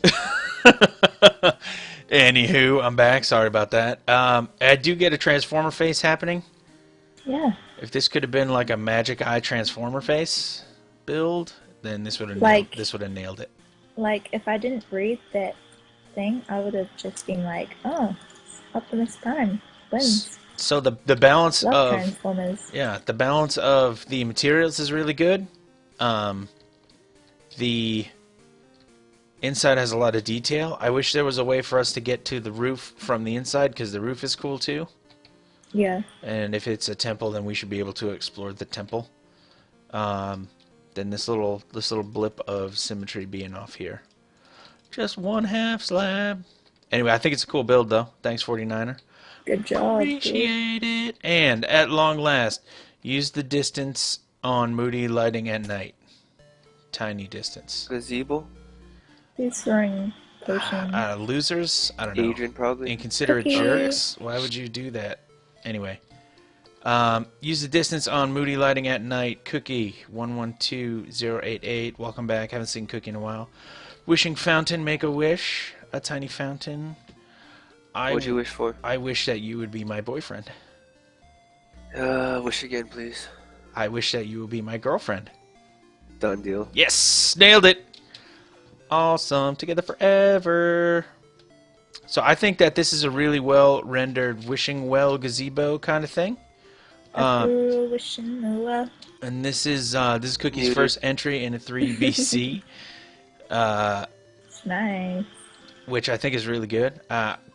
Speaker 1: Anywho, I'm back. Sorry about that. I do get a transformer face happening.
Speaker 3: Yeah.
Speaker 1: If this could have been like a magic eye transformer face build, then this would have nailed it.
Speaker 3: Like, if I didn't read that thing, I would have just been like, oh, Optimus Prime wins.
Speaker 1: So the balance
Speaker 3: Love
Speaker 1: of
Speaker 3: Transformers.
Speaker 1: the balance of the materials is really good. The inside has a lot of detail. I wish there was a way for us to get to the roof from the inside, because the roof is cool too.
Speaker 3: Yeah.
Speaker 1: And if it's a temple, then we should be able to explore the temple. Then this little blip of symmetry being off here. Just one half slab. Anyway, I think it's a cool build though. Thanks, 49er.
Speaker 3: Good job. Dude.
Speaker 1: Appreciate it. And at long last, use the distance on moody lighting at night. Tiny distance.
Speaker 2: Gazebo?
Speaker 3: Who's throwing potion?
Speaker 1: Losers? I don't know.
Speaker 2: Adrian, probably.
Speaker 1: Inconsiderate
Speaker 3: Cookie.
Speaker 1: jerks? Why would you do that? Anyway. Use the distance on moody lighting at night. Cookie 112088. Welcome back. Haven't seen Cookie in a while. Wishing fountain, make a wish. A tiny fountain.
Speaker 2: What'd you wish for?
Speaker 1: I wish that you would be my boyfriend.
Speaker 2: Wish again, please.
Speaker 1: I wish that you would be my girlfriend.
Speaker 2: Done deal.
Speaker 1: Yes! Nailed it! Awesome. Together forever. So I think that this is a really well rendered wishing well gazebo kind of thing.
Speaker 3: Wishing well.
Speaker 1: And this is Cookie's
Speaker 2: Muted.
Speaker 1: first entry in a 3BC.
Speaker 3: It's nice.
Speaker 1: Which I think is really good.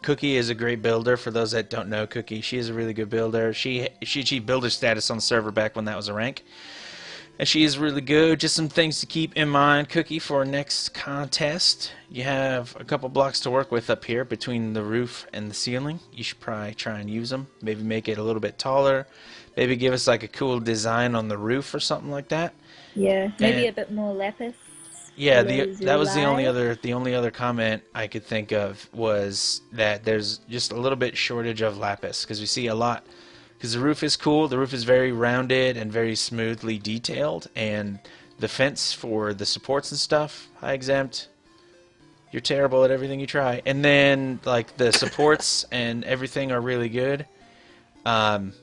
Speaker 1: Cookie is a great builder. For those that don't know Cookie, she is a really good builder. She achieved builder status on the server back when that was a rank. And she is really good. Just some things to keep in mind, Cookie, for next contest. You have a couple blocks to work with up here between the roof and the ceiling. You should probably try and use them. Maybe make it a little bit taller. Maybe give us like a cool design on the roof or something like that.
Speaker 3: Yeah, maybe
Speaker 1: And-
Speaker 3: a bit more lapis.
Speaker 1: Yeah,
Speaker 3: Rose
Speaker 1: that was the only
Speaker 3: light.
Speaker 1: other comment I could think of was that there's just a little bit shortage of lapis, because we see a lot, because the roof is cool, the roof is very rounded and very smoothly detailed, and the fence for the supports and stuff, high exempt, you're terrible at everything you try, and then like the supports and everything are really good.
Speaker 3: Can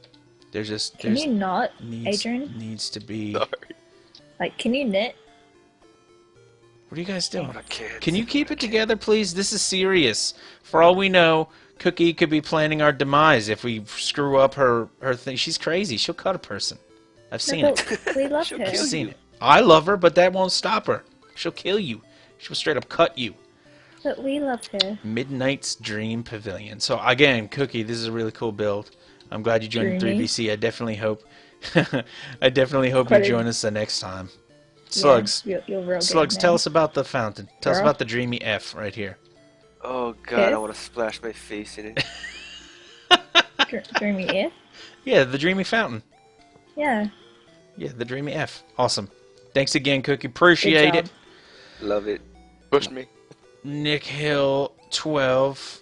Speaker 3: you not, Adrian?
Speaker 1: Needs to be.
Speaker 2: Sorry.
Speaker 3: Like, can you knit?
Speaker 1: What are you guys doing?
Speaker 2: I can't.
Speaker 1: Can you keep it together, please? This is serious. For all we know, Cookie could be planning our demise if we screw up her thing. She's crazy. She'll cut a person. I've seen
Speaker 3: No,
Speaker 1: it.
Speaker 3: but we love
Speaker 2: She'll
Speaker 3: her.
Speaker 1: I've
Speaker 2: kill
Speaker 1: seen
Speaker 2: you.
Speaker 1: it. I love her, but that won't stop her. She'll kill you. She'll straight up cut you.
Speaker 3: But we love her.
Speaker 1: Midnight's Dream Pavilion. So again, Cookie, this is a really cool build. I'm glad you joined
Speaker 3: Dreamy.
Speaker 1: 3BC. I definitely hope you
Speaker 3: Quite a-
Speaker 1: join us the next time. Slugs.
Speaker 3: Yeah, you're real good,
Speaker 1: Slugs,
Speaker 3: man.
Speaker 1: tell us about the fountain. Tell us
Speaker 3: Girl.
Speaker 1: about the Dreamy F right here.
Speaker 2: Oh god, I
Speaker 3: If?
Speaker 2: want to splash my face in it.
Speaker 3: Dreamy if?
Speaker 1: Yeah, the Dreamy Fountain.
Speaker 3: Yeah.
Speaker 1: Yeah, the Dreamy F. Awesome. Thanks again, Cookie.
Speaker 3: Good
Speaker 1: Appreciate
Speaker 3: job.
Speaker 1: it.
Speaker 2: Love it.
Speaker 4: Push me.
Speaker 1: Nick Hill 12.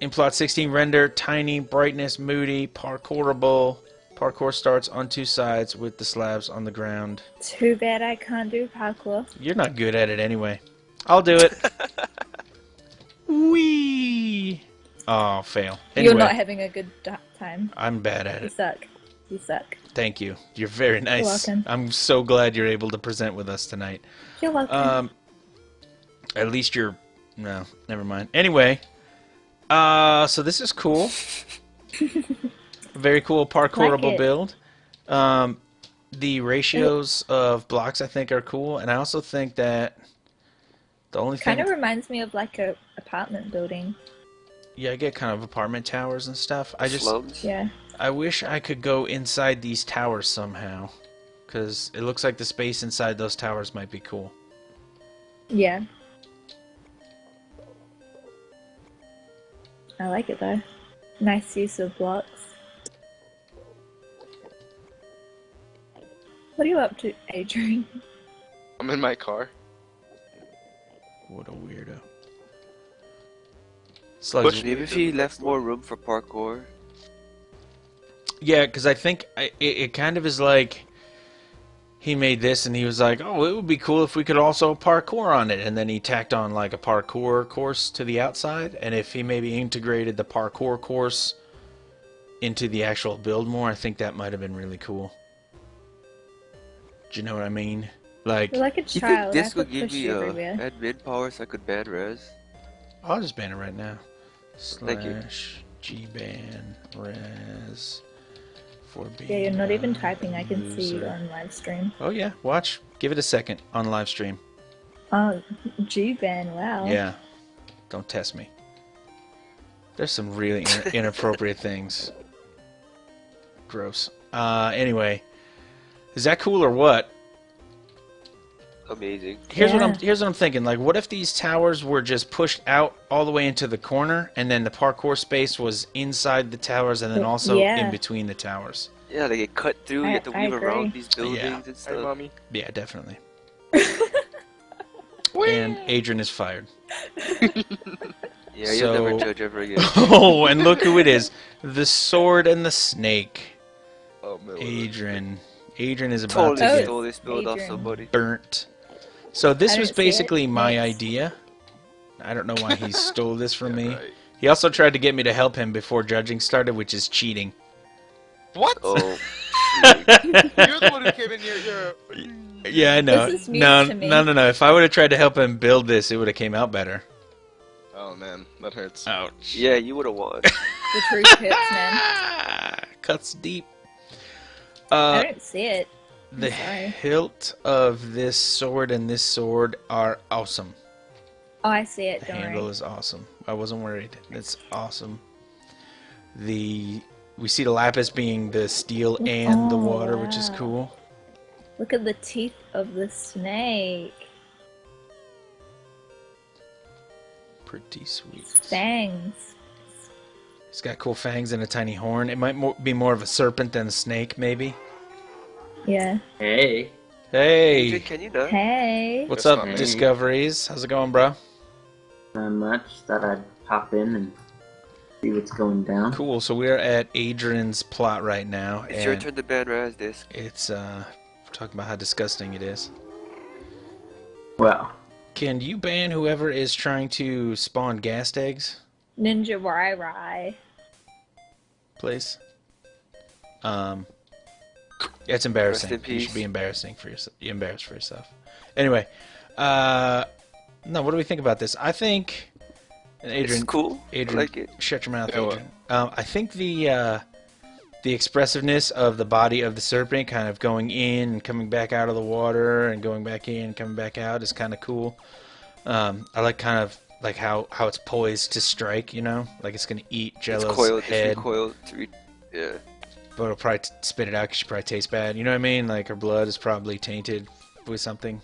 Speaker 1: Implot 16 render, tiny, brightness, moody, parkourable. Parkour starts on two sides with the slabs on the ground.
Speaker 3: Too bad I can't do parkour.
Speaker 1: You're not good at it anyway. I'll do it. Whee! Oh, fail. Anyway,
Speaker 3: You're not having a good time.
Speaker 1: I'm bad at
Speaker 3: You
Speaker 1: it.
Speaker 3: suck. You suck.
Speaker 1: Thank you. You're very nice.
Speaker 3: welcome.
Speaker 1: I'm so glad you're able to present with us tonight.
Speaker 3: You're welcome.
Speaker 1: At least you're... No, never mind. Anyway, so this is cool. Very cool parkourable
Speaker 3: Like it.
Speaker 1: build. The ratios of blocks I think are cool, and I also think that the only thing...
Speaker 3: Kind of reminds me of like a apartment building.
Speaker 1: Yeah, I get kind of apartment towers and stuff.
Speaker 2: Slums.
Speaker 3: Yeah.
Speaker 1: I wish I could go inside these towers somehow, because it looks like the space inside those towers might be cool.
Speaker 3: Yeah. I like it though. Nice use of blocks. What are you up to, Adrian?
Speaker 4: I'm in my car.
Speaker 1: What a weirdo. Slugs.
Speaker 4: Push
Speaker 2: Maybe if he left more room for parkour.
Speaker 1: Yeah, because I think it kind of is like he made this and he was like, oh, it would be cool if we could also parkour on it. And then he tacked on like a parkour course to the outside. And if he maybe integrated the parkour course into the actual build more, I think that might have been really cool. Do you know what I mean? Like,
Speaker 3: You're like a
Speaker 2: You think
Speaker 3: child. I
Speaker 2: this would
Speaker 3: could
Speaker 2: give
Speaker 3: push
Speaker 2: me
Speaker 3: you everywhere.
Speaker 2: admin power so I could ban res?
Speaker 1: I'll just ban it right now.
Speaker 2: Thank you.
Speaker 1: /gban res for being
Speaker 3: Yeah, you're not even typing. I
Speaker 1: a
Speaker 3: can see you
Speaker 1: loser.
Speaker 3: on live stream.
Speaker 1: Oh yeah, watch. Give it a second on live stream.
Speaker 3: Oh, G-ban, wow.
Speaker 1: Yeah. Don't test me. There's some really inappropriate things. Gross. Anyway, is that cool or what?
Speaker 2: Amazing.
Speaker 1: Here's what
Speaker 3: Yeah.
Speaker 1: here's what I'm thinking. Like, what if these towers were just pushed out all the way into the corner, and then the parkour space was inside the towers, and then also
Speaker 3: Yeah.
Speaker 1: in between the towers?
Speaker 2: Yeah, they get cut through, you have to
Speaker 3: I
Speaker 2: weave
Speaker 3: agree.
Speaker 2: around these buildings
Speaker 1: Yeah.
Speaker 2: and
Speaker 4: Hey,
Speaker 2: stuff.
Speaker 4: mommy.
Speaker 1: Yeah, definitely. And Adrian is fired.
Speaker 2: Yeah, you'll never
Speaker 1: So-
Speaker 2: judge ever again.
Speaker 1: Oh, and look who it is. The sword and the snake.
Speaker 4: Oh, man.
Speaker 1: Adrian. Adrian is about
Speaker 2: Totally
Speaker 1: to
Speaker 3: Oh,
Speaker 1: get
Speaker 2: stole this build off
Speaker 3: Adrian.
Speaker 2: somebody.
Speaker 1: burnt. So this
Speaker 3: I
Speaker 1: was
Speaker 3: didn't see it.
Speaker 1: basically my
Speaker 3: Thanks.
Speaker 1: idea. I don't know why he stole this from
Speaker 4: Yeah,
Speaker 1: me.
Speaker 4: right.
Speaker 1: He also tried to get me to help him before judging started, which is cheating.
Speaker 4: What?
Speaker 2: Oh.
Speaker 4: You're the one who came in here.
Speaker 1: Yeah, I know.
Speaker 3: This is news
Speaker 1: No,
Speaker 3: to me.
Speaker 1: no. If I would have tried to help him build this, it would have came out better.
Speaker 4: Oh, man. That hurts.
Speaker 1: Ouch.
Speaker 2: Yeah, you would have won.
Speaker 3: The truth hurts, man.
Speaker 1: Cuts deep.
Speaker 3: I don't see it.
Speaker 1: The
Speaker 3: sorry.
Speaker 1: hilt of this sword and this sword are awesome.
Speaker 3: Oh, I see it.
Speaker 1: The
Speaker 3: Don't
Speaker 1: handle
Speaker 3: worry.
Speaker 1: is awesome. I wasn't worried. It's awesome. We see the lapis being the steel and the
Speaker 3: Oh,
Speaker 1: water, which is
Speaker 3: wow.
Speaker 1: cool.
Speaker 3: Look at the teeth of the snake.
Speaker 1: Pretty sweet.
Speaker 3: Fangs.
Speaker 1: It's got cool fangs and a tiny horn. It might be more of a serpent than a snake, maybe.
Speaker 3: Yeah.
Speaker 5: Hey,
Speaker 1: Hey,
Speaker 2: Dude, can you not?
Speaker 3: Hey.
Speaker 1: what's
Speaker 4: That's
Speaker 1: up,
Speaker 4: not me.
Speaker 1: Discoveries? How's it going, bro?
Speaker 5: not much. Thought I'd pop in and see what's going down.
Speaker 1: Cool. So we're at Adrian's plot right now,
Speaker 2: It's your
Speaker 1: and
Speaker 2: turn to ban Raz this.
Speaker 1: it's we're talking about how disgusting it is.
Speaker 5: Well,
Speaker 1: Can you ban whoever is trying to spawn ghast eggs,
Speaker 3: Ninja Rai.
Speaker 1: please? It's embarrassing.
Speaker 2: Rest in
Speaker 1: You should
Speaker 2: peace.
Speaker 1: be embarrassing for yourself. You're embarrassed for yourself. Anyway, no. What do we think about this? I think, and Adrian,
Speaker 2: It's cool.
Speaker 1: Adrian,
Speaker 2: I like it.
Speaker 1: shut your mouth,
Speaker 4: Yeah, what?
Speaker 1: Adrian. I think the expressiveness of the body of the serpent kind of going in and coming back out of the water and going back in and coming back out is kind of cool. I like kind of like how it's poised to strike, you know? Like it's going to eat
Speaker 2: It's
Speaker 1: Jello's
Speaker 2: coiled.
Speaker 1: head,
Speaker 2: It's recoiled to yeah.
Speaker 1: but it'll probably spit it out because she probably tastes bad. You know what I mean? Like her blood is probably tainted with something.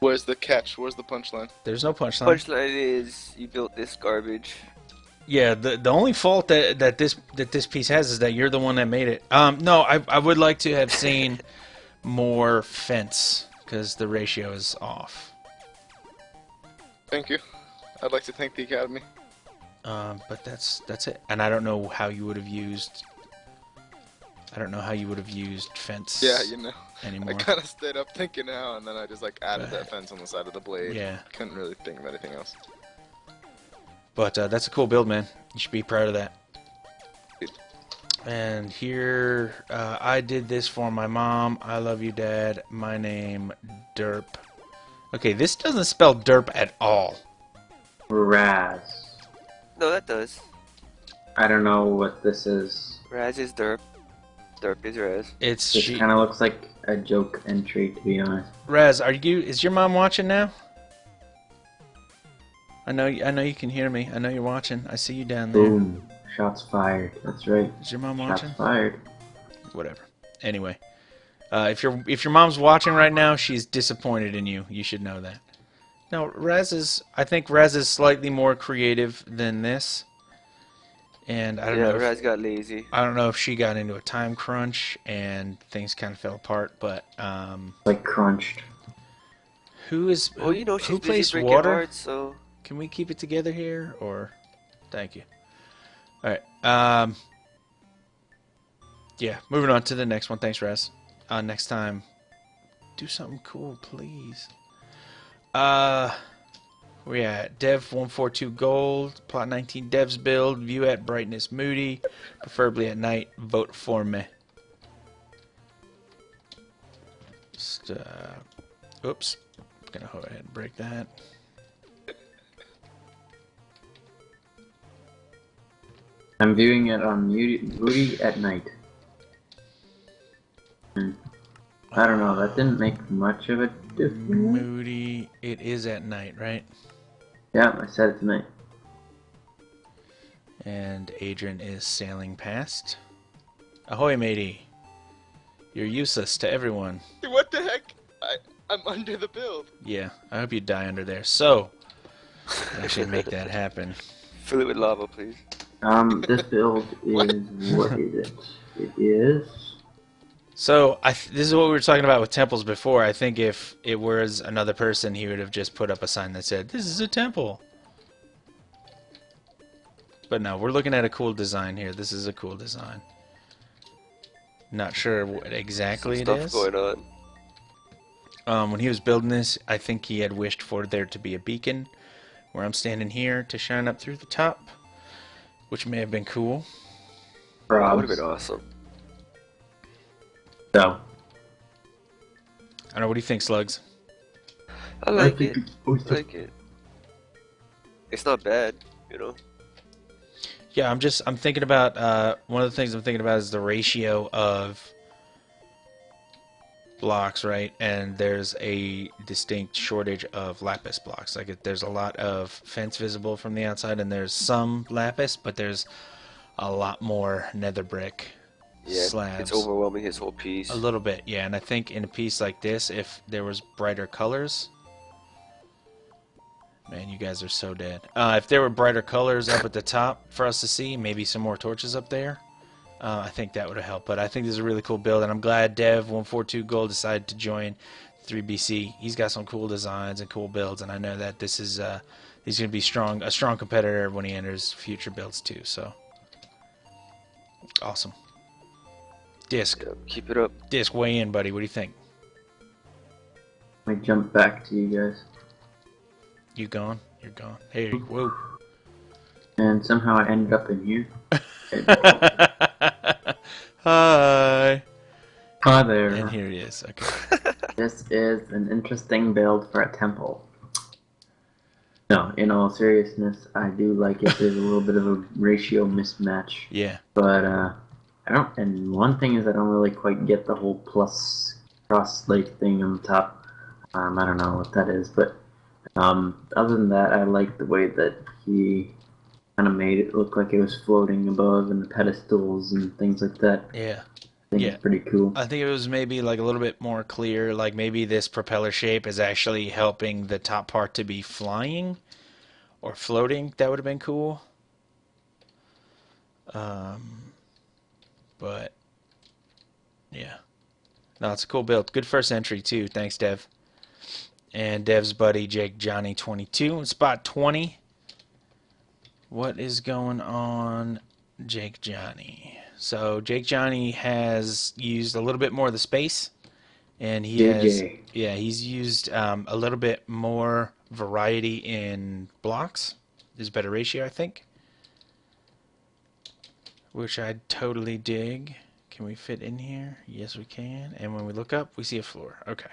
Speaker 4: Where's the catch? Where's the punchline?
Speaker 1: There's no punchline.
Speaker 2: Punchline is you built this garbage.
Speaker 1: Yeah, the only fault that this piece has is that you're the one that made it. No, I would like to have seen more fence because the ratio is off.
Speaker 4: Thank you. I'd like to thank the Academy.
Speaker 1: But that's it. And I don't know how you would have used. I don't know how you would have used fence.
Speaker 4: Yeah, you know.
Speaker 1: Anymore.
Speaker 4: I kind of stayed up thinking how, and then I just like added that fence on the side of the blade.
Speaker 1: Yeah.
Speaker 4: Couldn't really think of anything else.
Speaker 1: But that's a cool build, man. You should be proud of that. And here, I did this for my mom. I love you, Dad. My name, Derp. Okay, this doesn't spell derp at all.
Speaker 5: Raz.
Speaker 2: No, that does.
Speaker 5: I don't know what this is.
Speaker 2: Raz is derp. Derp is Raz.
Speaker 1: It's
Speaker 5: This kind of looks like a joke entry, to be honest.
Speaker 1: Raz, is your mom watching now? I know you can hear me. I know you're watching. I see you down there.
Speaker 5: Boom. Shots fired. That's right.
Speaker 1: Is your mom
Speaker 5: Shots
Speaker 1: watching?
Speaker 5: fired.
Speaker 1: Whatever. Anyway, if your mom's watching right now, she's disappointed in you. You should know that. No, I think Raz is slightly more creative than this. And I don't know.
Speaker 2: Raz got lazy.
Speaker 1: I don't know if she got into a time crunch and things kind of fell apart, but
Speaker 5: Like crunched.
Speaker 2: Well, you know, she's
Speaker 1: who
Speaker 2: busy
Speaker 1: plays
Speaker 2: breaking
Speaker 1: water?
Speaker 2: hearts, so
Speaker 1: Can we keep it together here, or thank you. All right. Yeah, moving on to the next one. Thanks, Raz. Next time, do something cool, please. Where we at? Dev 142 gold, plot 19 devs build, view at brightness moody, preferably at night. Vote for me. Just, oops. Gonna go ahead and break that.
Speaker 5: I'm viewing it on Moody at night. I don't know, that didn't make much of a difference.
Speaker 1: Moody. It is at night, right?
Speaker 5: Yeah, I said it tonight.
Speaker 1: And Adrian is sailing past. Ahoy, matey. You're useless to everyone.
Speaker 4: What the heck? I'm under the build.
Speaker 1: Yeah, I hope you die under there. So, actually make that happen.
Speaker 2: fill it with lava, please.
Speaker 5: This build is, what is it? It is...
Speaker 1: So, this is what we were talking about with temples before. I think if it was another person, he would have just put up a sign that said, "This is a temple." But no, we're looking at a cool design here. This is a cool design. Not sure what exactly it is.
Speaker 2: Stuff going on.
Speaker 1: When he was building this, I think he had wished for there to be a beacon where I'm standing here to shine up through the top, which may have been cool.
Speaker 2: That would have been awesome.
Speaker 5: So,
Speaker 1: I don't know, what do you think, Slugs?
Speaker 2: I like it. I like it. It's not bad, you know.
Speaker 1: Yeah, I'm thinking about, one of the things I'm thinking about is the ratio of blocks, right? And there's a distinct shortage of lapis blocks. Like, there's a lot of fence visible from the outside, and there's some lapis, but there's a lot more nether brick slabs.
Speaker 2: It's overwhelming his whole piece.
Speaker 1: A little bit, yeah. And I think in a piece like this, if there was brighter colors... Man, you guys are so dead. If there were brighter colors up at the top for us to see, maybe some more torches up there, I think that would have helped. But I think this is a really cool build, and I'm glad Dev142 Gold decided to join 3BC. He's got some cool designs and cool builds, and I know that this is he's going to be a strong competitor when he enters future builds too. So awesome. Disc,
Speaker 2: Yeah, keep it up.
Speaker 1: Disc, weigh in, buddy. What do you think?
Speaker 5: I jump back to you guys.
Speaker 1: You gone? You're gone. Hey, whoa.
Speaker 5: And somehow I ended up in here.
Speaker 1: Hi.
Speaker 5: Hi there.
Speaker 1: And here he is. Okay.
Speaker 5: This is an interesting build for a temple. No, in all seriousness, I do like it. There's a little bit of a ratio mismatch.
Speaker 1: Yeah.
Speaker 5: But, I don't, and one thing is I don't really quite get the whole plus cross lake thing on the top. I don't know what that is, but, other than that, I like the way that he kind of made it look like it was floating above and the pedestals and things like that.
Speaker 1: Yeah.
Speaker 5: I think
Speaker 1: Yeah.
Speaker 5: it's pretty cool.
Speaker 1: I think it was maybe like a little bit more clear, like maybe this propeller shape is actually helping the top part to be flying or floating. That would have been cool. Um, but yeah, no, it's a cool build. Good first entry too. Thanks, Dev. And Dev's buddy Jake Johnny 22 in spot 20. What is going on, Jake Johnny? So Jake Johnny has used a little bit more of the space, and he has,
Speaker 5: JJ.
Speaker 1: yeah, he's used a little bit more variety in blocks. There's a better ratio, I think, which I totally dig. Can we fit in here? Yes, we can. And when we look up, we see a floor. Okay.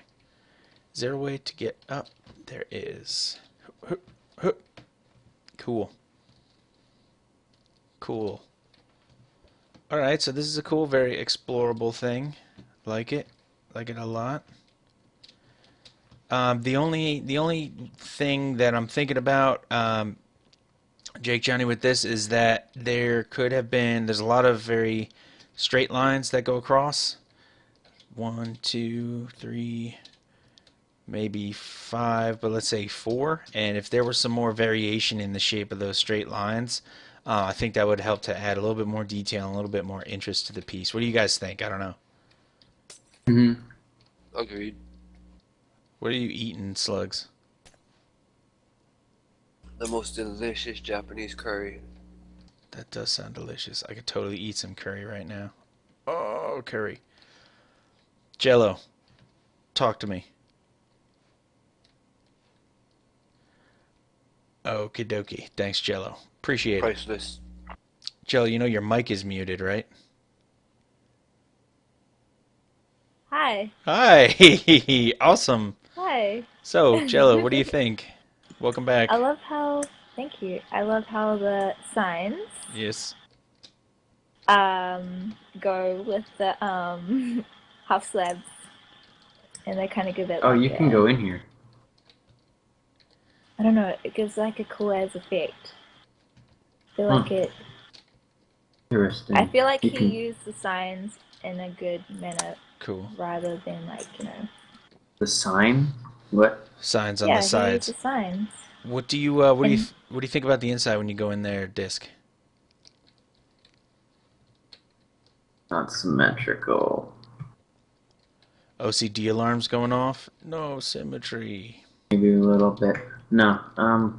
Speaker 1: Is there a way to get up? There is. Cool. Cool. Alright, so this is a cool, very explorable thing. Like it. Like it a lot. The only thing that I'm thinking about, Jake Johnny, with this is that there could have been, there's a lot of very straight lines that go across. 1, 2, 3, maybe 5, but let's say 4. And if there was some more variation in the shape of those straight lines, I think that would help to add a little bit more detail and a little bit more interest to the piece. What do you guys think? I don't know.
Speaker 5: Mm-hmm.
Speaker 2: Agreed.
Speaker 1: What are you eating, Slugs?
Speaker 2: The most delicious Japanese curry.
Speaker 1: That does sound delicious. I could totally eat some curry right now. Oh, curry. Jello, talk to me. Okie dokie. Thanks, Jello. Appreciate it.
Speaker 2: Priceless.
Speaker 1: Jello, you know your mic is muted, right?
Speaker 3: Hi.
Speaker 1: Hi! Awesome.
Speaker 3: Hi.
Speaker 1: So, Jello, what do you think? Welcome back.
Speaker 3: I love how, thank you. I love how the signs
Speaker 1: Yes.
Speaker 3: go with the half slabs, and they kind of give it
Speaker 5: Oh,
Speaker 3: like
Speaker 5: you can go in here.
Speaker 3: I don't know, it gives like a cool as effect. I feel like it.
Speaker 5: Interesting.
Speaker 3: I feel like
Speaker 5: You
Speaker 3: he
Speaker 5: can-
Speaker 3: used the signs in a good manner
Speaker 1: Cool.
Speaker 3: rather than like
Speaker 5: The sign? What?
Speaker 1: Signs on
Speaker 3: yeah,
Speaker 1: the
Speaker 3: he used
Speaker 1: sides.
Speaker 3: the signs.
Speaker 1: What do you what do you
Speaker 3: And-
Speaker 1: what do you think about the inside when you go in there, Disc?
Speaker 5: Not symmetrical.
Speaker 1: OCD alarms going off? No symmetry.
Speaker 5: Maybe a little bit. No, I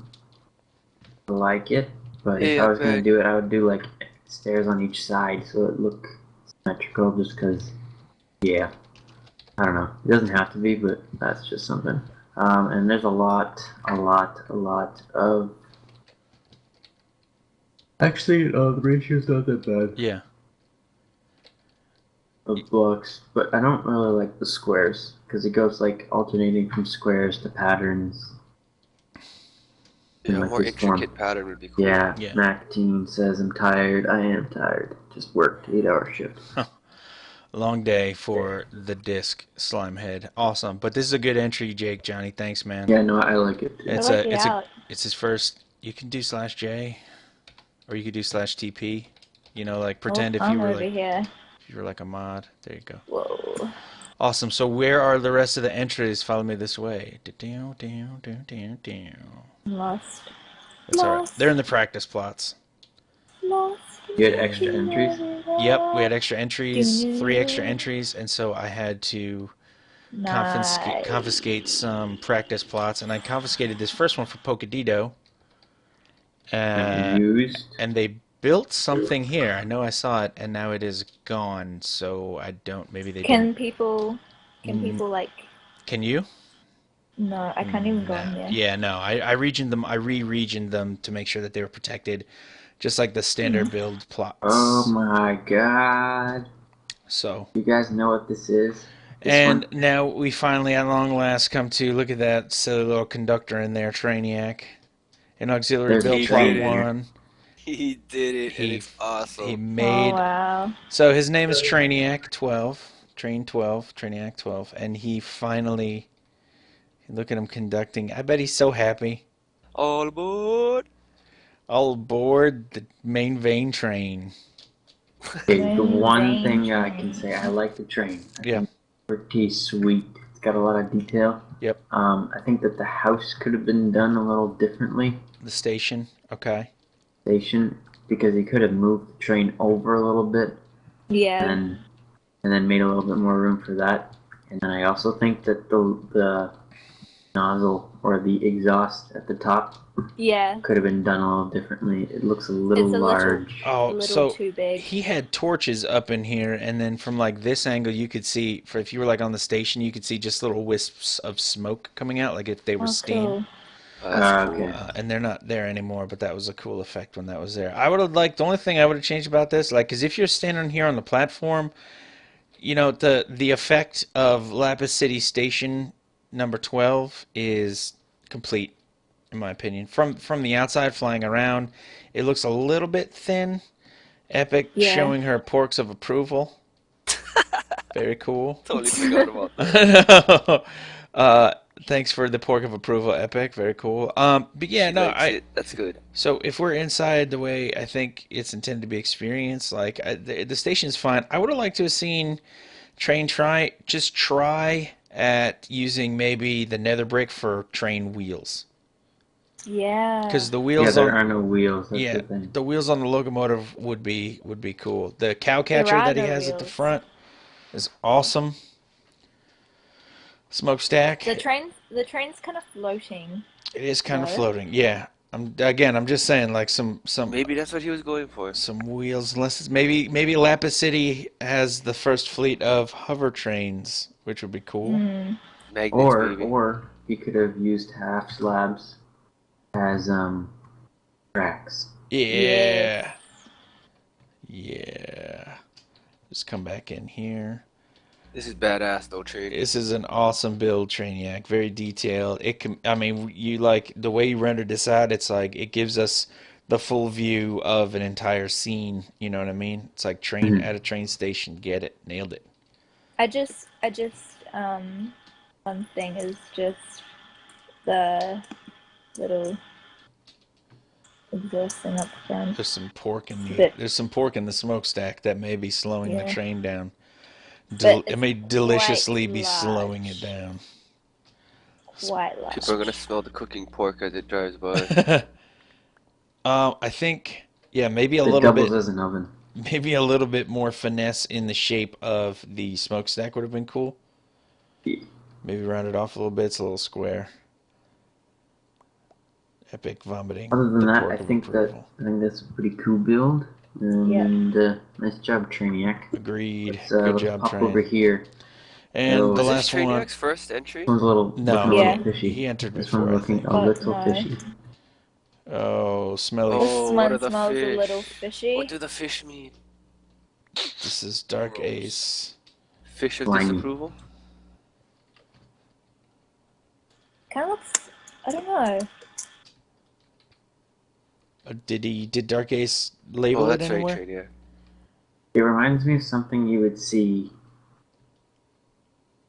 Speaker 5: like it, but if
Speaker 2: Hey,
Speaker 5: I
Speaker 2: I'm
Speaker 5: was gonna
Speaker 2: back.
Speaker 5: do it, I would do like stairs on each side so it look symmetrical. Just because, yeah, I don't know. It doesn't have to be, but that's just something. And there's a lot of. Actually, the ratio's not that bad.
Speaker 1: Yeah.
Speaker 5: Of blocks, but I don't really like the squares because it goes like alternating from squares to patterns.
Speaker 2: Yeah, a
Speaker 5: like
Speaker 2: more
Speaker 5: this form.
Speaker 2: intricate pattern would be cool.
Speaker 5: Yeah,
Speaker 1: Yeah.
Speaker 5: Mac Team says I'm tired. I am tired. Just worked 8-hour shift.
Speaker 1: Long day for the Disc slime head. Awesome. But this is a good entry, Jake Johnny. Thanks, man.
Speaker 5: Yeah, no, I like it too.
Speaker 3: I
Speaker 1: It's
Speaker 3: like
Speaker 1: a
Speaker 3: it
Speaker 1: it's a
Speaker 3: out.
Speaker 1: it's his first. You can do /J, or you could do /TP. You know, like pretend if
Speaker 3: I'm
Speaker 1: you were
Speaker 3: over
Speaker 1: like
Speaker 3: here.
Speaker 1: if you were like a mod. There you go.
Speaker 3: Whoa.
Speaker 1: Awesome. So where are the rest of the entries? Follow me this way.
Speaker 3: I'm lost.
Speaker 1: That's all right.
Speaker 3: Lost.
Speaker 1: They're in the practice plots.
Speaker 3: Lost.
Speaker 5: You had extra entries?
Speaker 1: Yep, we had extra entries, 3 extra entries, and so I had to
Speaker 3: Nice.
Speaker 1: confiscate some practice plots, and I confiscated this first one for Pocadito.
Speaker 5: Used.
Speaker 1: And they built something here. I know I saw it, and now it is gone. So I don't. Maybe they
Speaker 3: Can
Speaker 1: didn't.
Speaker 3: people like?
Speaker 1: Can you?
Speaker 3: No, I can't even go
Speaker 1: No.
Speaker 3: in there.
Speaker 1: Yeah, no. I regioned them. I re-regioned them to make sure that they were protected, just like the standard build plots.
Speaker 5: Oh my god.
Speaker 1: So.
Speaker 5: You guys know what this is?
Speaker 1: And now we finally, at long last, come to look at that silly little conductor in there, Trainiac. An auxiliary
Speaker 5: There's
Speaker 1: build
Speaker 5: a
Speaker 1: plot
Speaker 5: train there.
Speaker 1: 1.
Speaker 2: He did it, and
Speaker 1: He-
Speaker 2: it's awesome.
Speaker 1: He
Speaker 3: Oh
Speaker 1: made.
Speaker 3: wow.
Speaker 1: So his name is Trainiac 12. Train 12. Trainiac 12. And he finally. Look at him conducting. I bet he's so happy.
Speaker 2: All aboard!
Speaker 1: All aboard the main vein train.
Speaker 5: Okay, the one
Speaker 3: Amazing
Speaker 5: thing I can
Speaker 3: train.
Speaker 5: say, I like the train. I
Speaker 1: Yeah.
Speaker 5: think it's pretty sweet. It's got a lot of detail.
Speaker 1: Yep.
Speaker 5: I think that the house could have been done a little differently.
Speaker 1: The station. Okay.
Speaker 5: Station, because he could have moved the train over a little bit,
Speaker 3: Yeah.
Speaker 5: and then made a little bit more room for that. And then I also think that the nozzle or the exhaust at the top
Speaker 3: Yeah.
Speaker 5: could have been done a little differently. It looks a little
Speaker 3: It's a
Speaker 5: large.
Speaker 1: Oh,
Speaker 3: little
Speaker 1: so
Speaker 3: too big.
Speaker 1: he had torches up in here, and then from like this angle, you could see, for if you were like on the station, you could see just little wisps of smoke coming out, like if they were
Speaker 3: Oh,
Speaker 1: steam.
Speaker 3: cool.
Speaker 2: Oh, that's cool.
Speaker 5: Okay.
Speaker 1: And they're not there anymore, but that was a cool effect when that was there. I would have liked, the only thing I would have changed about this, like, because if you're standing here on the platform, you know, the effect of Lapis City Station number 12 is complete, in my opinion. From the outside, flying around, it looks a little bit thin. Epic
Speaker 3: Yeah.
Speaker 1: showing her porks of approval. Very cool.
Speaker 2: Totally forgot about that.
Speaker 1: Thanks for the pork of approval, Epic. Very cool. But yeah,
Speaker 2: She
Speaker 1: no,
Speaker 2: likes it. That's good.
Speaker 1: So if we're inside the way I think it's intended to be experienced, like the station's fine. I would have liked to have seen train try at using maybe the nether brick for train wheels,
Speaker 3: Yeah.
Speaker 1: because the
Speaker 5: Yeah,
Speaker 1: wheels
Speaker 5: there
Speaker 1: on
Speaker 5: are no wheels. That's
Speaker 1: yeah
Speaker 5: the thing.
Speaker 1: the wheels on the locomotive would be cool. The cow catcher
Speaker 3: are
Speaker 1: that he
Speaker 3: no
Speaker 1: has at the
Speaker 3: wheels.
Speaker 1: front is awesome. Smokestack.
Speaker 3: The train's kind of floating.
Speaker 1: It is kind of
Speaker 3: Though.
Speaker 1: floating. Yeah. I'm just saying like some
Speaker 2: Maybe that's what he was going for.
Speaker 1: some wheels. Unless it's maybe Lapis City has the first fleet of hover trains, which would be cool.
Speaker 2: Magnets, baby.
Speaker 5: Or he could have used half slabs as tracks.
Speaker 1: Yeah. Yeah. Just come back in here.
Speaker 2: This is badass, though, train.
Speaker 1: This is an awesome build, Trainiac. Very detailed. It can, I mean, you like the way you rendered this out. It's like it gives us the full view of an entire scene. You know what I mean? It's like train
Speaker 5: Mhm.
Speaker 1: at a train station. Get it? Nailed it.
Speaker 3: I just one thing is just the little exhaust thing up front.
Speaker 1: There's some pork in the
Speaker 3: But-
Speaker 1: there's some pork in the smokestack that may be slowing the
Speaker 3: Yeah.
Speaker 1: train down.
Speaker 3: But
Speaker 1: It may deliciously
Speaker 3: quite
Speaker 1: be slowing it
Speaker 3: large.
Speaker 1: down.
Speaker 3: Quite large.
Speaker 2: People are gonna smell the cooking pork as it drives by.
Speaker 1: I think maybe a
Speaker 5: It
Speaker 1: little
Speaker 5: doubles
Speaker 1: bit
Speaker 5: as an oven.
Speaker 1: maybe a little bit more finesse in the shape of the smokestack would have been cool.
Speaker 5: Yeah.
Speaker 1: Maybe round it off a little bit. It's a little square. Epic vomiting.
Speaker 5: Other than
Speaker 1: the
Speaker 5: that,
Speaker 1: pork
Speaker 5: I
Speaker 1: of
Speaker 5: think
Speaker 1: approval.
Speaker 5: that's a pretty cool build. And nice job, Trainiac.
Speaker 1: Agreed.
Speaker 5: Let's,
Speaker 1: Good
Speaker 5: let's
Speaker 1: job,
Speaker 5: pop
Speaker 1: Train.
Speaker 5: over here.
Speaker 1: And
Speaker 5: So-
Speaker 1: the
Speaker 2: Was this
Speaker 1: last one.
Speaker 2: Trainiac's first entry?
Speaker 5: This one's a little
Speaker 1: No.
Speaker 5: looking a
Speaker 3: Yeah.
Speaker 5: little fishy.
Speaker 1: He entered
Speaker 5: This
Speaker 1: before,
Speaker 5: one's
Speaker 1: I
Speaker 5: looking
Speaker 1: think.
Speaker 5: a
Speaker 3: Oh,
Speaker 5: little
Speaker 3: no.
Speaker 5: fishy.
Speaker 1: Oh, smelly.
Speaker 3: This
Speaker 2: Oh,
Speaker 3: one
Speaker 2: what are the
Speaker 3: smells
Speaker 2: fish?
Speaker 3: a little fishy.
Speaker 2: What do the fish mean?
Speaker 1: This is Dark
Speaker 2: Gross.
Speaker 1: Ace.
Speaker 2: Fish of
Speaker 5: Slimy.
Speaker 2: disapproval?
Speaker 3: Kind of looks. I don't know.
Speaker 1: Did Dark Ace label
Speaker 2: Oh,
Speaker 1: it
Speaker 2: that's right,
Speaker 1: anywhere?
Speaker 2: Train, yeah.
Speaker 5: It reminds me of something you would see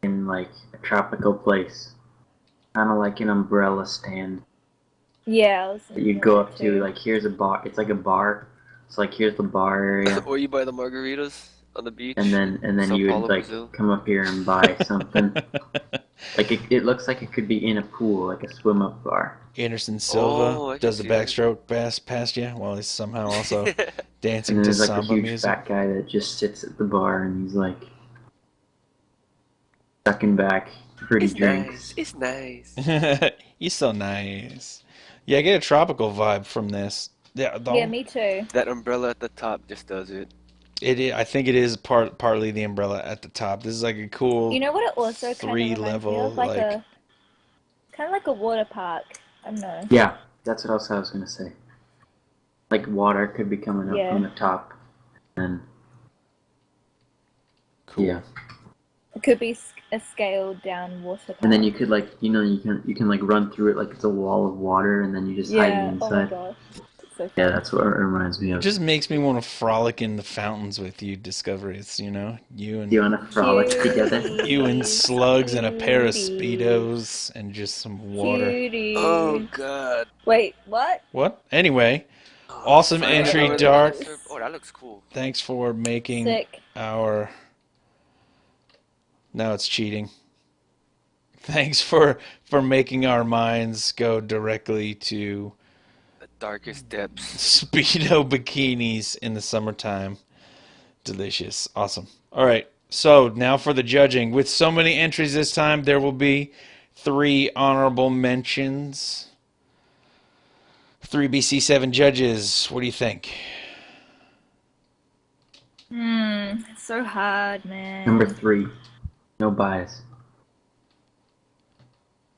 Speaker 5: in like a tropical place. Kind of like an umbrella stand
Speaker 3: Yeah, I was
Speaker 5: that you
Speaker 3: thinking
Speaker 5: go
Speaker 3: that
Speaker 5: up to.
Speaker 3: too.
Speaker 5: Like here's a bar. It's like a bar. So like here's the bar area,
Speaker 2: Or you buy the margaritas on the beach?
Speaker 5: and then
Speaker 2: Sao
Speaker 5: you
Speaker 2: Paulo,
Speaker 5: would like
Speaker 2: Brazil.
Speaker 5: come up here and buy something. Like it looks like it could be in a pool, like a swim up bar.
Speaker 1: Anderson Silva
Speaker 2: Oh, I can
Speaker 1: does the
Speaker 2: see that.
Speaker 1: backstroke past you while he's somehow also dancing
Speaker 5: And
Speaker 1: to
Speaker 5: there's like a
Speaker 1: samba
Speaker 5: huge
Speaker 1: music.
Speaker 5: fat guy that just sits at the bar and he's like sucking back pretty
Speaker 2: It's
Speaker 5: drinks.
Speaker 2: nice. It's nice.
Speaker 1: He's so nice. Yeah, I get a tropical vibe from this. Yeah,
Speaker 3: Yeah, me too.
Speaker 2: That umbrella at the top just does it.
Speaker 1: I think it is partly the umbrella at the top. This is like a cool.
Speaker 3: You know what it also kind of
Speaker 1: Three
Speaker 3: reminds me
Speaker 1: level,
Speaker 3: of? Like
Speaker 1: like-
Speaker 3: a kind of like a water park. I don't know.
Speaker 5: Yeah, that's what else I was gonna say. Like water could be coming up
Speaker 3: Yeah.
Speaker 5: from the top, and
Speaker 1: Cool.
Speaker 5: yeah,
Speaker 3: It could be a scaled down water park.
Speaker 5: and then you could like you can like run through it like it's a wall of water, and then you just hide
Speaker 3: Yeah. Oh my
Speaker 5: inside.
Speaker 3: gosh. It's so
Speaker 5: Yeah,
Speaker 3: fun.
Speaker 5: that's what it reminds me
Speaker 1: It
Speaker 5: of.
Speaker 1: just makes me want to frolic in the fountains with you, Discoveries. You know,
Speaker 5: Do you want to frolic together?
Speaker 1: you and slugs and a pair of
Speaker 3: Cutie.
Speaker 1: speedos and just some water.
Speaker 3: Cutie.
Speaker 2: Oh god.
Speaker 3: Wait, what?
Speaker 1: What? Anyway, Awesome
Speaker 2: Finally,
Speaker 1: entry,
Speaker 2: another
Speaker 1: Dark.
Speaker 2: Oh, that looks cool.
Speaker 1: Thanks for making
Speaker 3: Sick.
Speaker 1: our... Now it's cheating. Thanks for making our minds go directly to
Speaker 2: The darkest depths.
Speaker 1: Speedo bikinis in the summertime. Delicious. Awesome. All right. So now for the judging. With so many entries this time, there will be 3 honorable mentions. 3 BC7 judges. What do you think?
Speaker 3: It's so hard, man.
Speaker 5: Number 3, no bias.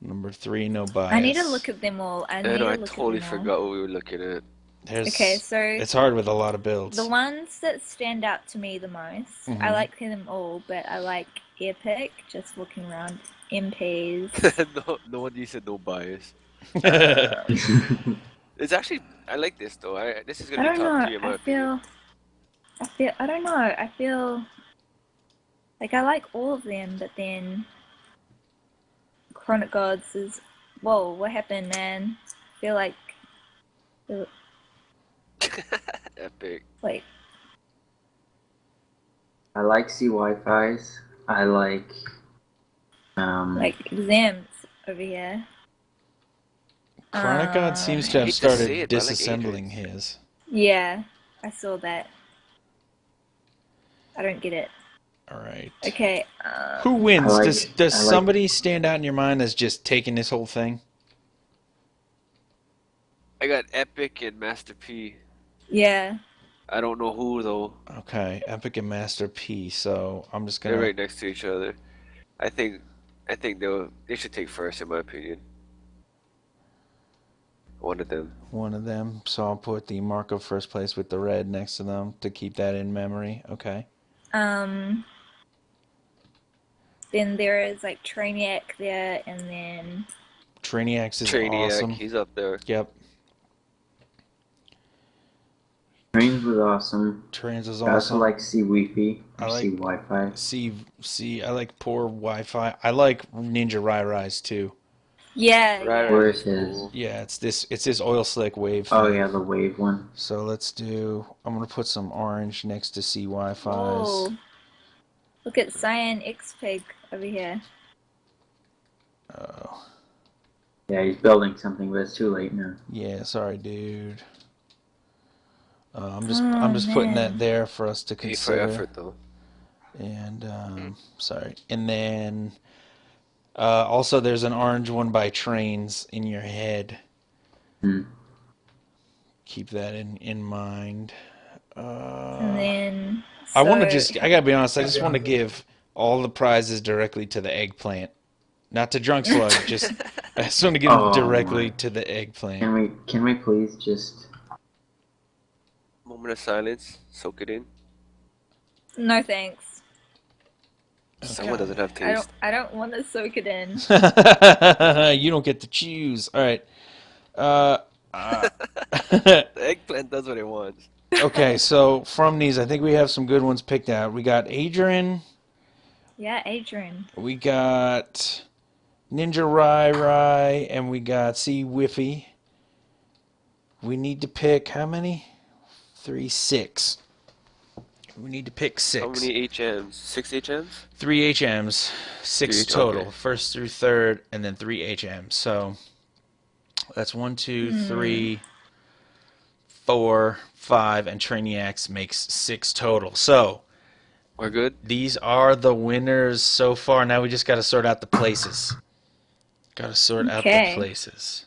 Speaker 1: Number 3, no bias.
Speaker 3: I need to look at them all. I
Speaker 2: know, I
Speaker 3: look
Speaker 2: totally
Speaker 3: at them all.
Speaker 2: forgot what we were looking at.
Speaker 3: Okay, so
Speaker 1: it's hard with a lot of builds.
Speaker 3: the ones that stand out to me the most, I like them all, but I like Epic, just looking around, MPs.
Speaker 2: No one you said no bias.
Speaker 1: I
Speaker 2: It's actually, I like this though. This is
Speaker 3: I
Speaker 2: gonna be
Speaker 3: don't
Speaker 2: top
Speaker 3: know.
Speaker 2: 3 in my opinion.
Speaker 3: I don't know. I feel like I like all of them, but then Chronic Gods is. Whoa, what happened, man? I feel like.
Speaker 2: Epic.
Speaker 3: Wait.
Speaker 5: I like C Wi-Fi's. I like
Speaker 3: Like exams over here.
Speaker 1: Chronic God seems to
Speaker 2: I
Speaker 1: have
Speaker 2: hate to say
Speaker 1: started
Speaker 2: it, but I like
Speaker 1: disassembling
Speaker 2: Adrian's.
Speaker 1: his.
Speaker 3: Yeah, I saw that. I don't get it.
Speaker 1: All right.
Speaker 3: Okay.
Speaker 1: Who wins?
Speaker 5: I like-
Speaker 1: Does
Speaker 5: I like-
Speaker 1: somebody stand out in your mind as just taking this whole thing?
Speaker 2: I got Epic and Master P.
Speaker 3: Yeah.
Speaker 2: I don't know who though.
Speaker 1: Okay, Epic and Master P. So I'm just
Speaker 2: They're
Speaker 1: gonna.
Speaker 2: right next to each other. I think they should take first in my opinion. One of them.
Speaker 1: One of them. So I'll put the mark of first place with the red next to them to keep that in memory. Okay.
Speaker 3: Then there is like Trainiac there, and then
Speaker 1: Trainiacs is
Speaker 2: Trainiac,
Speaker 1: awesome.
Speaker 2: he's up there.
Speaker 1: Yep.
Speaker 5: Trains was awesome.
Speaker 1: Trains is
Speaker 5: I also
Speaker 1: awesome.
Speaker 5: like C Wi-Fi
Speaker 1: I
Speaker 5: or
Speaker 1: like-
Speaker 5: C Wi-Fi.
Speaker 1: I like poor Wi-Fi. I like Ninja Rai-Rais too.
Speaker 3: yeah,
Speaker 2: Right,
Speaker 5: Where
Speaker 2: right,
Speaker 5: is his?
Speaker 2: cool.
Speaker 1: Yeah, it's this oil slick wave thing.
Speaker 5: Oh yeah, the wave one.
Speaker 1: So let's do. I'm gonna put some orange next to C Wi-Fi's.
Speaker 3: Whoa. Look at Cyan X-Pig over here.
Speaker 1: Oh,
Speaker 5: Yeah, he's building something, but it's too late now.
Speaker 1: yeah. Sorry, dude. I'm
Speaker 3: Oh,
Speaker 1: just putting that
Speaker 3: man.
Speaker 1: there for us to
Speaker 2: Pay for
Speaker 1: consider.
Speaker 2: effort though.
Speaker 1: And sorry. And then also there's an orange one by Trains in your head.
Speaker 5: Hmm.
Speaker 1: Keep that in mind.
Speaker 3: And then
Speaker 1: I want to
Speaker 3: so-
Speaker 1: I gotta be honest, I just want to give all the prizes directly to the eggplant. Not to drunkslug, I just want to give them
Speaker 5: Oh,
Speaker 1: directly
Speaker 5: my.
Speaker 1: to the eggplant.
Speaker 5: Can we please just?
Speaker 2: Moment of silence, soak it in.
Speaker 3: No thanks.
Speaker 2: Someone doesn't have
Speaker 3: I
Speaker 2: taste.
Speaker 3: don't want to soak it in.
Speaker 1: You don't get to choose. All right.
Speaker 2: The eggplant does what it wants.
Speaker 1: Okay, so from these, I think we have some good ones picked out. We got Adrian.
Speaker 3: Yeah, Adrian.
Speaker 1: We got Ninja Rai, and we got C Whiffy. We need to pick how many? 6. We need to pick 6.
Speaker 2: How many HMs? 6 HMs?
Speaker 1: 3 HMs, 6
Speaker 2: 3
Speaker 1: total.
Speaker 2: okay.
Speaker 1: First through third, and then 3 HMs. So that's 1, 2, 3, 4, 5, and Trainiacs makes 6 total. So
Speaker 2: We're good?
Speaker 1: these are the winners so far. Now we just got to sort out the places. Got to sort out the
Speaker 3: Okay.
Speaker 1: places.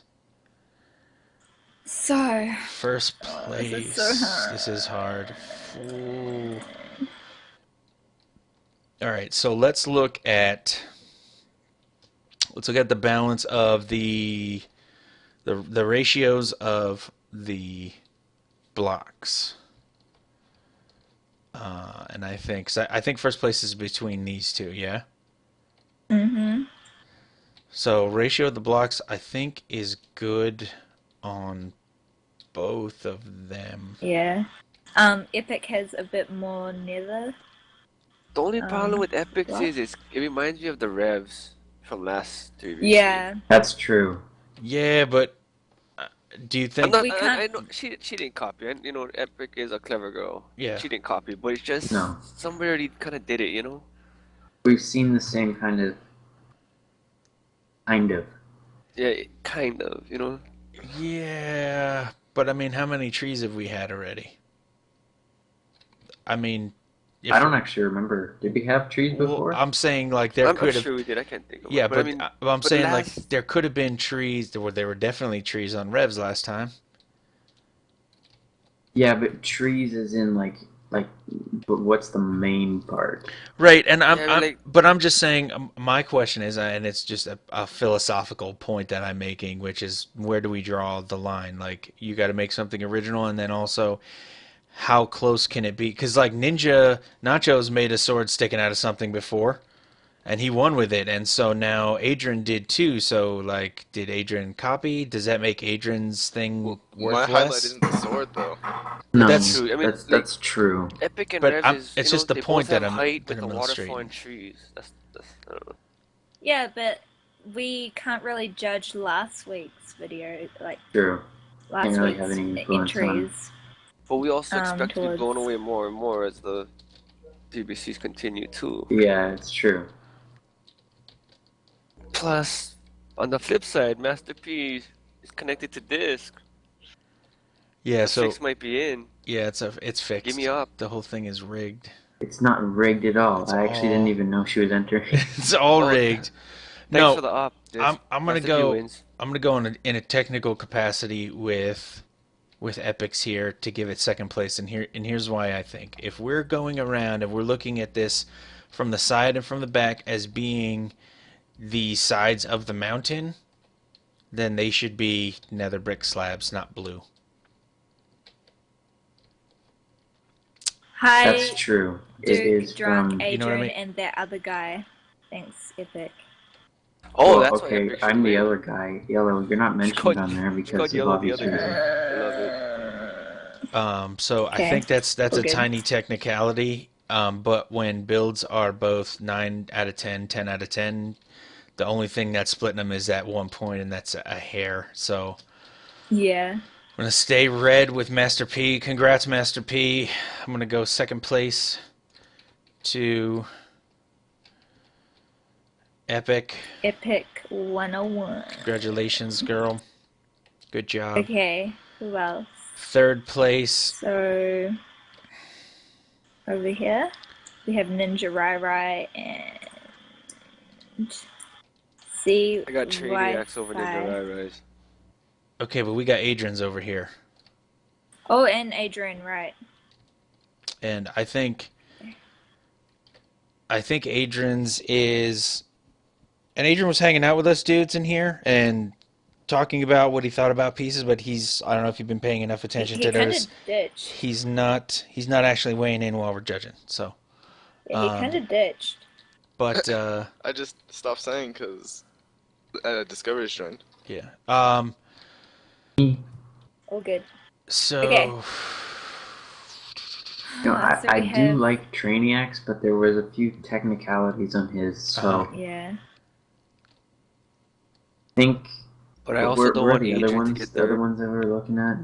Speaker 3: So
Speaker 1: First place.
Speaker 3: this is so hard.
Speaker 1: This is hard. Ooh. All right, so let's look at the balance of the ratios of the blocks. And I think first place is between these two, yeah? So ratio of the blocks I think is good on both of them.
Speaker 3: yeah. Epic has a bit more nether.
Speaker 2: The only problem with Epics
Speaker 3: what?
Speaker 2: is it reminds me of the revs from last 3
Speaker 3: Yeah.
Speaker 5: That's true.
Speaker 1: Yeah, but Do you
Speaker 2: I'm
Speaker 1: think?
Speaker 2: not.
Speaker 3: We can't.
Speaker 2: I know she didn't copy. And you know, Epic is a clever girl.
Speaker 1: Yeah.
Speaker 2: She didn't copy, but it's just
Speaker 5: No.
Speaker 2: somebody kind of did it. You know.
Speaker 5: We've seen the same kind of.
Speaker 2: Yeah, kind of. You know.
Speaker 1: Yeah, but I mean, how many trees have we had already? I mean,
Speaker 5: I
Speaker 1: if
Speaker 5: don't actually remember. Did we have trees
Speaker 1: well,
Speaker 5: before?
Speaker 1: I'm saying like there
Speaker 2: I'm
Speaker 1: could have.
Speaker 2: sure we did. I can't think of
Speaker 1: Yeah,
Speaker 2: it. But I
Speaker 1: but
Speaker 2: mean,
Speaker 1: I'm
Speaker 2: but
Speaker 1: saying like
Speaker 2: last.
Speaker 1: there could have been trees. There were definitely trees on Revs last time.
Speaker 5: Yeah, but trees is in like. But what's the main part?
Speaker 1: Right, and
Speaker 2: Yeah, I mean, like.
Speaker 1: but I'm just saying. My question is, and it's just a philosophical point that I'm making, which is where do we draw the line? Like, you got to make something original, and then also how close can it be? Because like Ninja Nachos made a sword sticking out of something before, and he won with it, and so now Adrian did too. So like, did Adrian copy? Does that make Adrian's thing
Speaker 4: Well, my
Speaker 1: worth
Speaker 4: highlight
Speaker 1: less?
Speaker 4: isn't the sword though.
Speaker 1: But
Speaker 5: No,
Speaker 1: that's
Speaker 2: True. I mean, like
Speaker 5: that's true.
Speaker 2: Epic and
Speaker 1: but
Speaker 2: Revs is,
Speaker 1: it's just the
Speaker 2: they both
Speaker 1: point that
Speaker 2: have height with
Speaker 1: I'm
Speaker 2: a waterfall
Speaker 1: illustrating.
Speaker 2: and trees. That's I don't know.
Speaker 3: Yeah, but we can't really judge last week's video, like
Speaker 5: True. Can't
Speaker 3: last
Speaker 5: really have
Speaker 3: week's
Speaker 5: any influence on.
Speaker 3: entries.
Speaker 2: But we also expect to be
Speaker 3: Towards.
Speaker 2: blown away more and more as the DBCs continue too.
Speaker 5: Yeah, it's true.
Speaker 2: Plus, on the flip side, Master P is connected to disk.
Speaker 1: Yeah,
Speaker 2: The
Speaker 1: so
Speaker 2: fix might be in.
Speaker 1: yeah, it's
Speaker 2: Give me
Speaker 1: fixed.
Speaker 2: up.
Speaker 1: The whole thing is rigged.
Speaker 5: It's not rigged at all.
Speaker 1: It's
Speaker 5: I actually didn't
Speaker 1: all
Speaker 5: even know she was entering.
Speaker 1: it's all
Speaker 2: Oh,
Speaker 1: rigged.
Speaker 2: thanks
Speaker 1: No,
Speaker 2: for the up, disk.
Speaker 1: I'm gonna
Speaker 2: Master P
Speaker 1: go.
Speaker 2: wins.
Speaker 1: I'm gonna go in a technical capacity with Epics here to give it second place, and here's why I think if we're going around and we're looking at this from the side and from the back as being the sides of the mountain, then they should be nether brick slabs, not blue.
Speaker 5: That's
Speaker 3: Hi,
Speaker 5: true. It
Speaker 3: Duke,
Speaker 5: is
Speaker 3: Drunk,
Speaker 5: from.
Speaker 1: You know what I
Speaker 3: Adrian,
Speaker 1: mean?
Speaker 3: and that other guy. Thanks, Epic.
Speaker 2: Oh,
Speaker 5: Well,
Speaker 2: that's why
Speaker 5: okay,
Speaker 2: Epic should
Speaker 5: I'm the
Speaker 2: win.
Speaker 5: other guy. Yellow, you're not
Speaker 2: She
Speaker 5: mentioned
Speaker 2: called,
Speaker 5: on there
Speaker 2: she called
Speaker 5: because of
Speaker 2: Yellow the
Speaker 5: obvious
Speaker 2: other guy.
Speaker 5: reasons.
Speaker 2: I love it.
Speaker 1: So I
Speaker 3: Okay,
Speaker 1: think that's
Speaker 3: all
Speaker 1: a
Speaker 3: good.
Speaker 1: tiny technicality. But when builds are both 9 out of 10, 10 out of 10, the only thing that's splitting them is that 1 point, and that's a hair. So
Speaker 3: Yeah.
Speaker 1: I'm gonna stay red with Master P. Congrats, Master P. I'm gonna go second place to Epic.
Speaker 3: Epic 101.
Speaker 1: Congratulations, girl. Good job.
Speaker 3: Okay, who else?
Speaker 1: Third place.
Speaker 3: So, over here, we have Ninja Rai Rai and C.
Speaker 2: I got Traniacs over Ninja
Speaker 3: Wi-Fi.
Speaker 2: Rise.
Speaker 1: Okay, but we got Adrian's over here,
Speaker 3: Oh, and Adrian, right.
Speaker 1: and I think Adrian's is, and Adrian was hanging out with us dudes in here and talking about what he thought about pieces, but I don't know if you've been paying enough attention
Speaker 3: He
Speaker 1: to
Speaker 3: kind of
Speaker 1: notice
Speaker 3: ditched.
Speaker 1: he's not actually weighing in while we're judging. So,
Speaker 3: Yeah, he kind of ditched.
Speaker 1: but
Speaker 4: I just stopped saying because Discovery's joined.
Speaker 1: yeah.
Speaker 3: All good.
Speaker 1: So
Speaker 3: Okay.
Speaker 5: No,
Speaker 3: So
Speaker 5: I
Speaker 3: we
Speaker 5: do
Speaker 3: have-
Speaker 5: like Traniacs, but there was a few technicalities on his, so
Speaker 3: Yeah.
Speaker 5: I think.
Speaker 2: But I also don't
Speaker 5: were
Speaker 2: want
Speaker 5: the
Speaker 2: Adrian
Speaker 5: other
Speaker 2: to
Speaker 5: ones,
Speaker 2: get
Speaker 5: the other
Speaker 2: there.
Speaker 5: ones that we were looking at,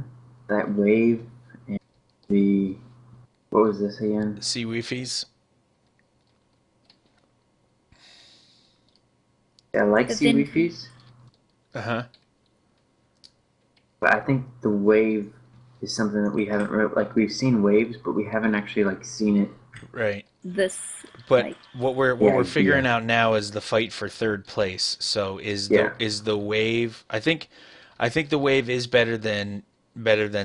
Speaker 5: that wave and the what was this again?
Speaker 1: sea weefies.
Speaker 5: Yeah, I like
Speaker 3: But
Speaker 5: sea
Speaker 3: then-
Speaker 5: weefies,
Speaker 1: Uh-huh.
Speaker 5: but I think the wave is something that we haven't like we've seen waves, but we haven't actually like seen it.
Speaker 1: Right.
Speaker 3: This.
Speaker 1: But
Speaker 3: like,
Speaker 1: what we're
Speaker 5: Yeah,
Speaker 1: figuring
Speaker 5: yeah.
Speaker 1: out now is the fight for third place. So
Speaker 5: Yeah.
Speaker 1: is the wave? I think the wave is better than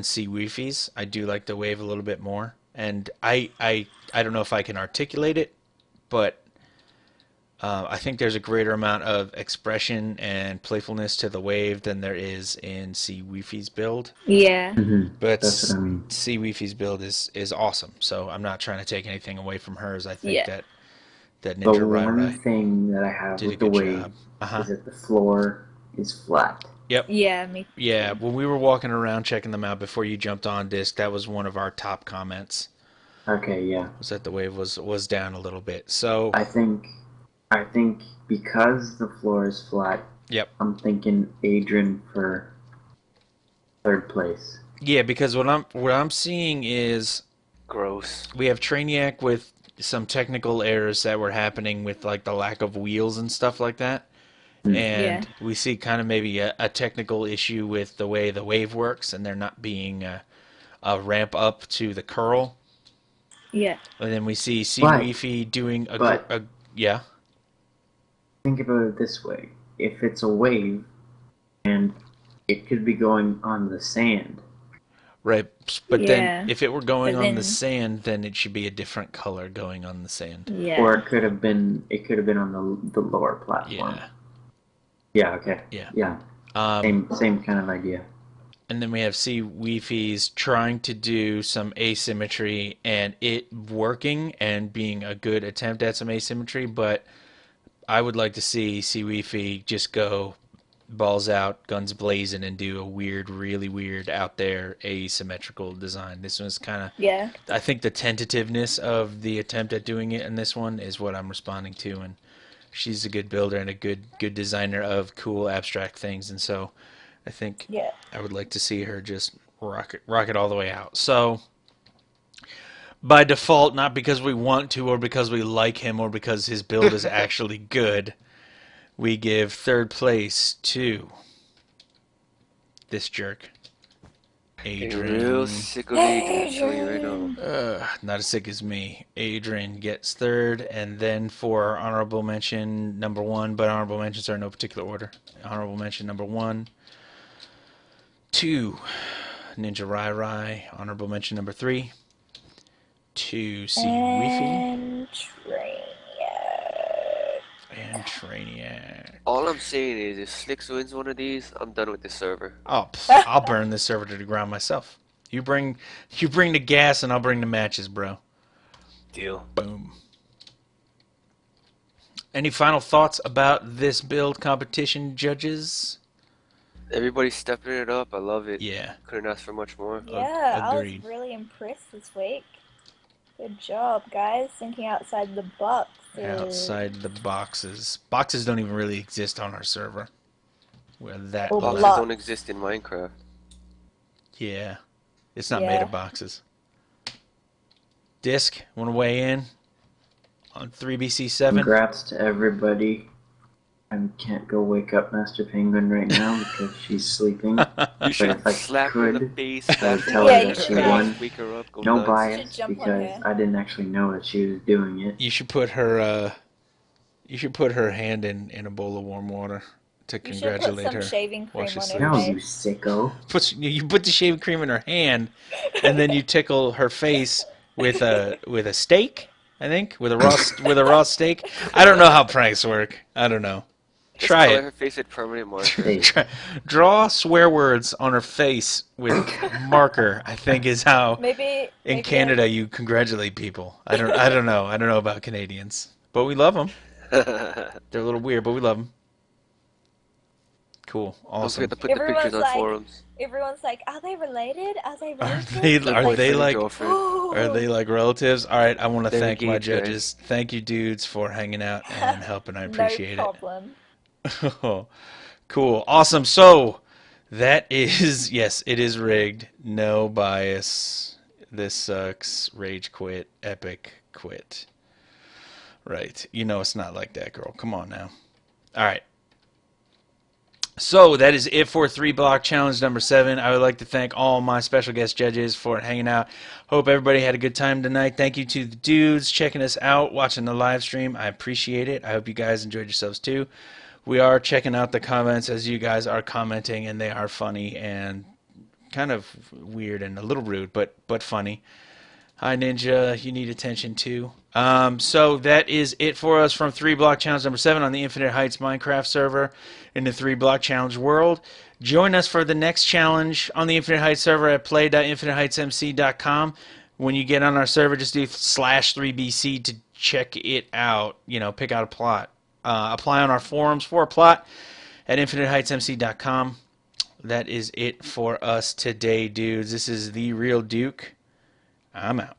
Speaker 1: sea weefies. I do like the wave a little bit more, and I don't know if I can articulate it, but I think there's a greater amount of expression and playfulness to the wave than there is in sea weefies build.
Speaker 3: Yeah.
Speaker 1: But
Speaker 5: That's what I mean.
Speaker 1: sea weefies build is awesome. So I'm not trying to take anything away from hers. I think
Speaker 3: Yeah.
Speaker 1: that
Speaker 5: The
Speaker 1: Ninja Rai
Speaker 5: one
Speaker 1: Rai
Speaker 5: thing that I have
Speaker 1: did a
Speaker 5: with the
Speaker 1: good
Speaker 5: wave
Speaker 1: job. Uh-huh.
Speaker 5: is that the floor is flat.
Speaker 1: Yep.
Speaker 3: Yeah, me.
Speaker 1: Yeah, when we were walking around checking them out before you jumped on disc, that was one of our top comments.
Speaker 5: Okay, yeah.
Speaker 1: Was that the wave was down a little bit. So
Speaker 5: I think because the floor is flat,
Speaker 1: yep.
Speaker 5: I'm thinking Adrian for third place.
Speaker 1: Yeah, because what I'm seeing is
Speaker 2: Gross.
Speaker 1: we have Trainiac with some technical errors that were happening with like the lack of wheels and stuff like that.
Speaker 3: Yeah.
Speaker 1: And we see kind of maybe a technical issue with the way the wave works, and there not being a ramp up to the curl.
Speaker 3: Yeah.
Speaker 1: And then we see
Speaker 5: But-
Speaker 1: Wi-Fi doing
Speaker 5: but-
Speaker 1: yeah.
Speaker 5: Think about it this way: if it's a wave, and it could be going on the sand.
Speaker 1: Right, but
Speaker 3: Yeah.
Speaker 1: then if it were going
Speaker 3: But
Speaker 1: on the
Speaker 3: then-
Speaker 1: sand, then it should be a different color going on the sand.
Speaker 3: Yeah.
Speaker 5: Or it could have been on the lower platform.
Speaker 1: Yeah.
Speaker 5: Yeah. Okay.
Speaker 1: Yeah.
Speaker 5: Yeah.
Speaker 1: Um,
Speaker 5: Same kind of idea.
Speaker 1: and then we have C Wi-Fi's trying to do some asymmetry and it working and being a good attempt at some asymmetry, but I would like to see C Wi-Fi just go balls out, guns blazing, and do a weird, really weird out there asymmetrical design. This one's kind of,
Speaker 3: Yeah.
Speaker 1: I think the tentativeness of the attempt at doing it in this one is what I'm responding to, and she's a good builder and a good designer of cool abstract things, and so I think
Speaker 3: Yeah.
Speaker 1: I would like to see her just rock it all the way out. So by default, not because we want to or because we like him or because his build is actually good, we give third place to this jerk,
Speaker 2: You're
Speaker 1: Adrian.
Speaker 2: real sick of me, dude. Show you right now.
Speaker 1: Not as sick as me. Adrian gets third, and then for honorable mention number 1, but honorable mentions are in no particular order. Honorable mention number 1 to Ninja Rai Rai. Honorable mention number 3 to C Wi-Fi
Speaker 3: And Trainiac.
Speaker 1: and Trainiac.
Speaker 2: All I'm saying is, if Slicks wins one of these, I'm done with this server.
Speaker 1: Oh, I'll burn this server to the ground myself. You bring the gas, and I'll bring the matches, bro.
Speaker 2: Deal.
Speaker 1: Boom. Any final thoughts about this build competition, judges?
Speaker 2: Everybody's stepping it up. I love it.
Speaker 1: Yeah.
Speaker 2: Couldn't ask for much more.
Speaker 3: Yeah, I was
Speaker 1: Agreed.
Speaker 3: really impressed this week. Good job, guys. Thinking outside the box.
Speaker 1: Outside the boxes. Boxes don't even really exist on our server. We're that
Speaker 3: Oh,
Speaker 2: Boxes
Speaker 1: low.
Speaker 2: don't exist in Minecraft.
Speaker 1: Yeah. It's not made
Speaker 3: Yeah.
Speaker 1: of boxes. Disc, want to weigh in on 3BC7?
Speaker 5: Congrats to everybody. I can't go wake up Master Penguin right now because she's sleeping.
Speaker 2: You should
Speaker 5: if I
Speaker 2: slap her in the
Speaker 5: could,
Speaker 2: face,
Speaker 5: I
Speaker 2: slap
Speaker 5: would
Speaker 2: her
Speaker 5: tell
Speaker 3: Yeah,
Speaker 5: her
Speaker 3: you
Speaker 5: that she
Speaker 3: should.
Speaker 5: won.
Speaker 2: wake her up, go
Speaker 5: No
Speaker 2: nuts.
Speaker 5: bias
Speaker 3: should jump on
Speaker 5: because
Speaker 3: her.
Speaker 5: I didn't actually know that she was doing it.
Speaker 1: You should put her hand in a bowl of warm water to
Speaker 3: You should put
Speaker 1: congratulate
Speaker 3: some
Speaker 1: her.
Speaker 3: shaving
Speaker 1: while
Speaker 3: cream
Speaker 1: she's
Speaker 3: on her
Speaker 5: No,
Speaker 1: sleeping.
Speaker 5: you
Speaker 3: face.
Speaker 5: sicko.
Speaker 1: You put the shaving cream in her hand, and then you tickle her face with a steak. I think with a raw steak. I don't know how pranks work. I don't know.
Speaker 2: Just
Speaker 1: Try
Speaker 2: color
Speaker 1: it.
Speaker 2: her face with permanent marker.
Speaker 5: Hey,
Speaker 1: Draw swear words on her face with marker. I think is how
Speaker 3: Maybe
Speaker 1: in
Speaker 3: maybe
Speaker 1: Canada you congratulate people. I don't know. I don't know about Canadians, but we love them. They're a little weird, but we love them. Cool.
Speaker 2: Don't
Speaker 1: Awesome.
Speaker 2: forget to put the
Speaker 3: Everyone's
Speaker 2: pictures on
Speaker 3: like-
Speaker 2: forums.
Speaker 3: Everyone's like, are they related? Are they
Speaker 1: Are
Speaker 3: related?
Speaker 1: they
Speaker 2: Good
Speaker 1: are they
Speaker 2: boyfriend and
Speaker 1: like
Speaker 2: girlfriend.
Speaker 1: are they like relatives? All right, I want to
Speaker 2: They're
Speaker 1: thank my
Speaker 2: engaged, guys.
Speaker 1: judges. Thank you, dudes, for hanging out and helping. I
Speaker 3: No
Speaker 1: appreciate
Speaker 3: problem.
Speaker 1: it. Cool. Awesome. So that is yes, it is rigged. No bias. This sucks. Rage quit. Epic quit. Right. You know it's not like that, girl. Come on now. All right. So that is it for 3 Block Challenge number 7. I would like to thank all my special guest judges for hanging out. Hope everybody had a good time tonight. Thank you to the dudes checking us out, watching the live stream. I appreciate it. I hope you guys enjoyed yourselves too. We are checking out the comments as you guys are commenting, and they are funny and kind of weird and a little rude, but funny. Hi, Ninja. You need attention too. So that is it for us from 3 Block Challenge number 7 on the Infinite Heights Minecraft server in the 3 Block Challenge world. Join us for the next challenge on the Infinite Heights server at play.infiniteheightsmc.com. When you get on our server, just do /3bc to check it out. You know, pick out a plot. Apply on our forums for a plot at infiniteheightsmc.com. That is it for us today, dudes. This is TheeRealDuke. I'm out.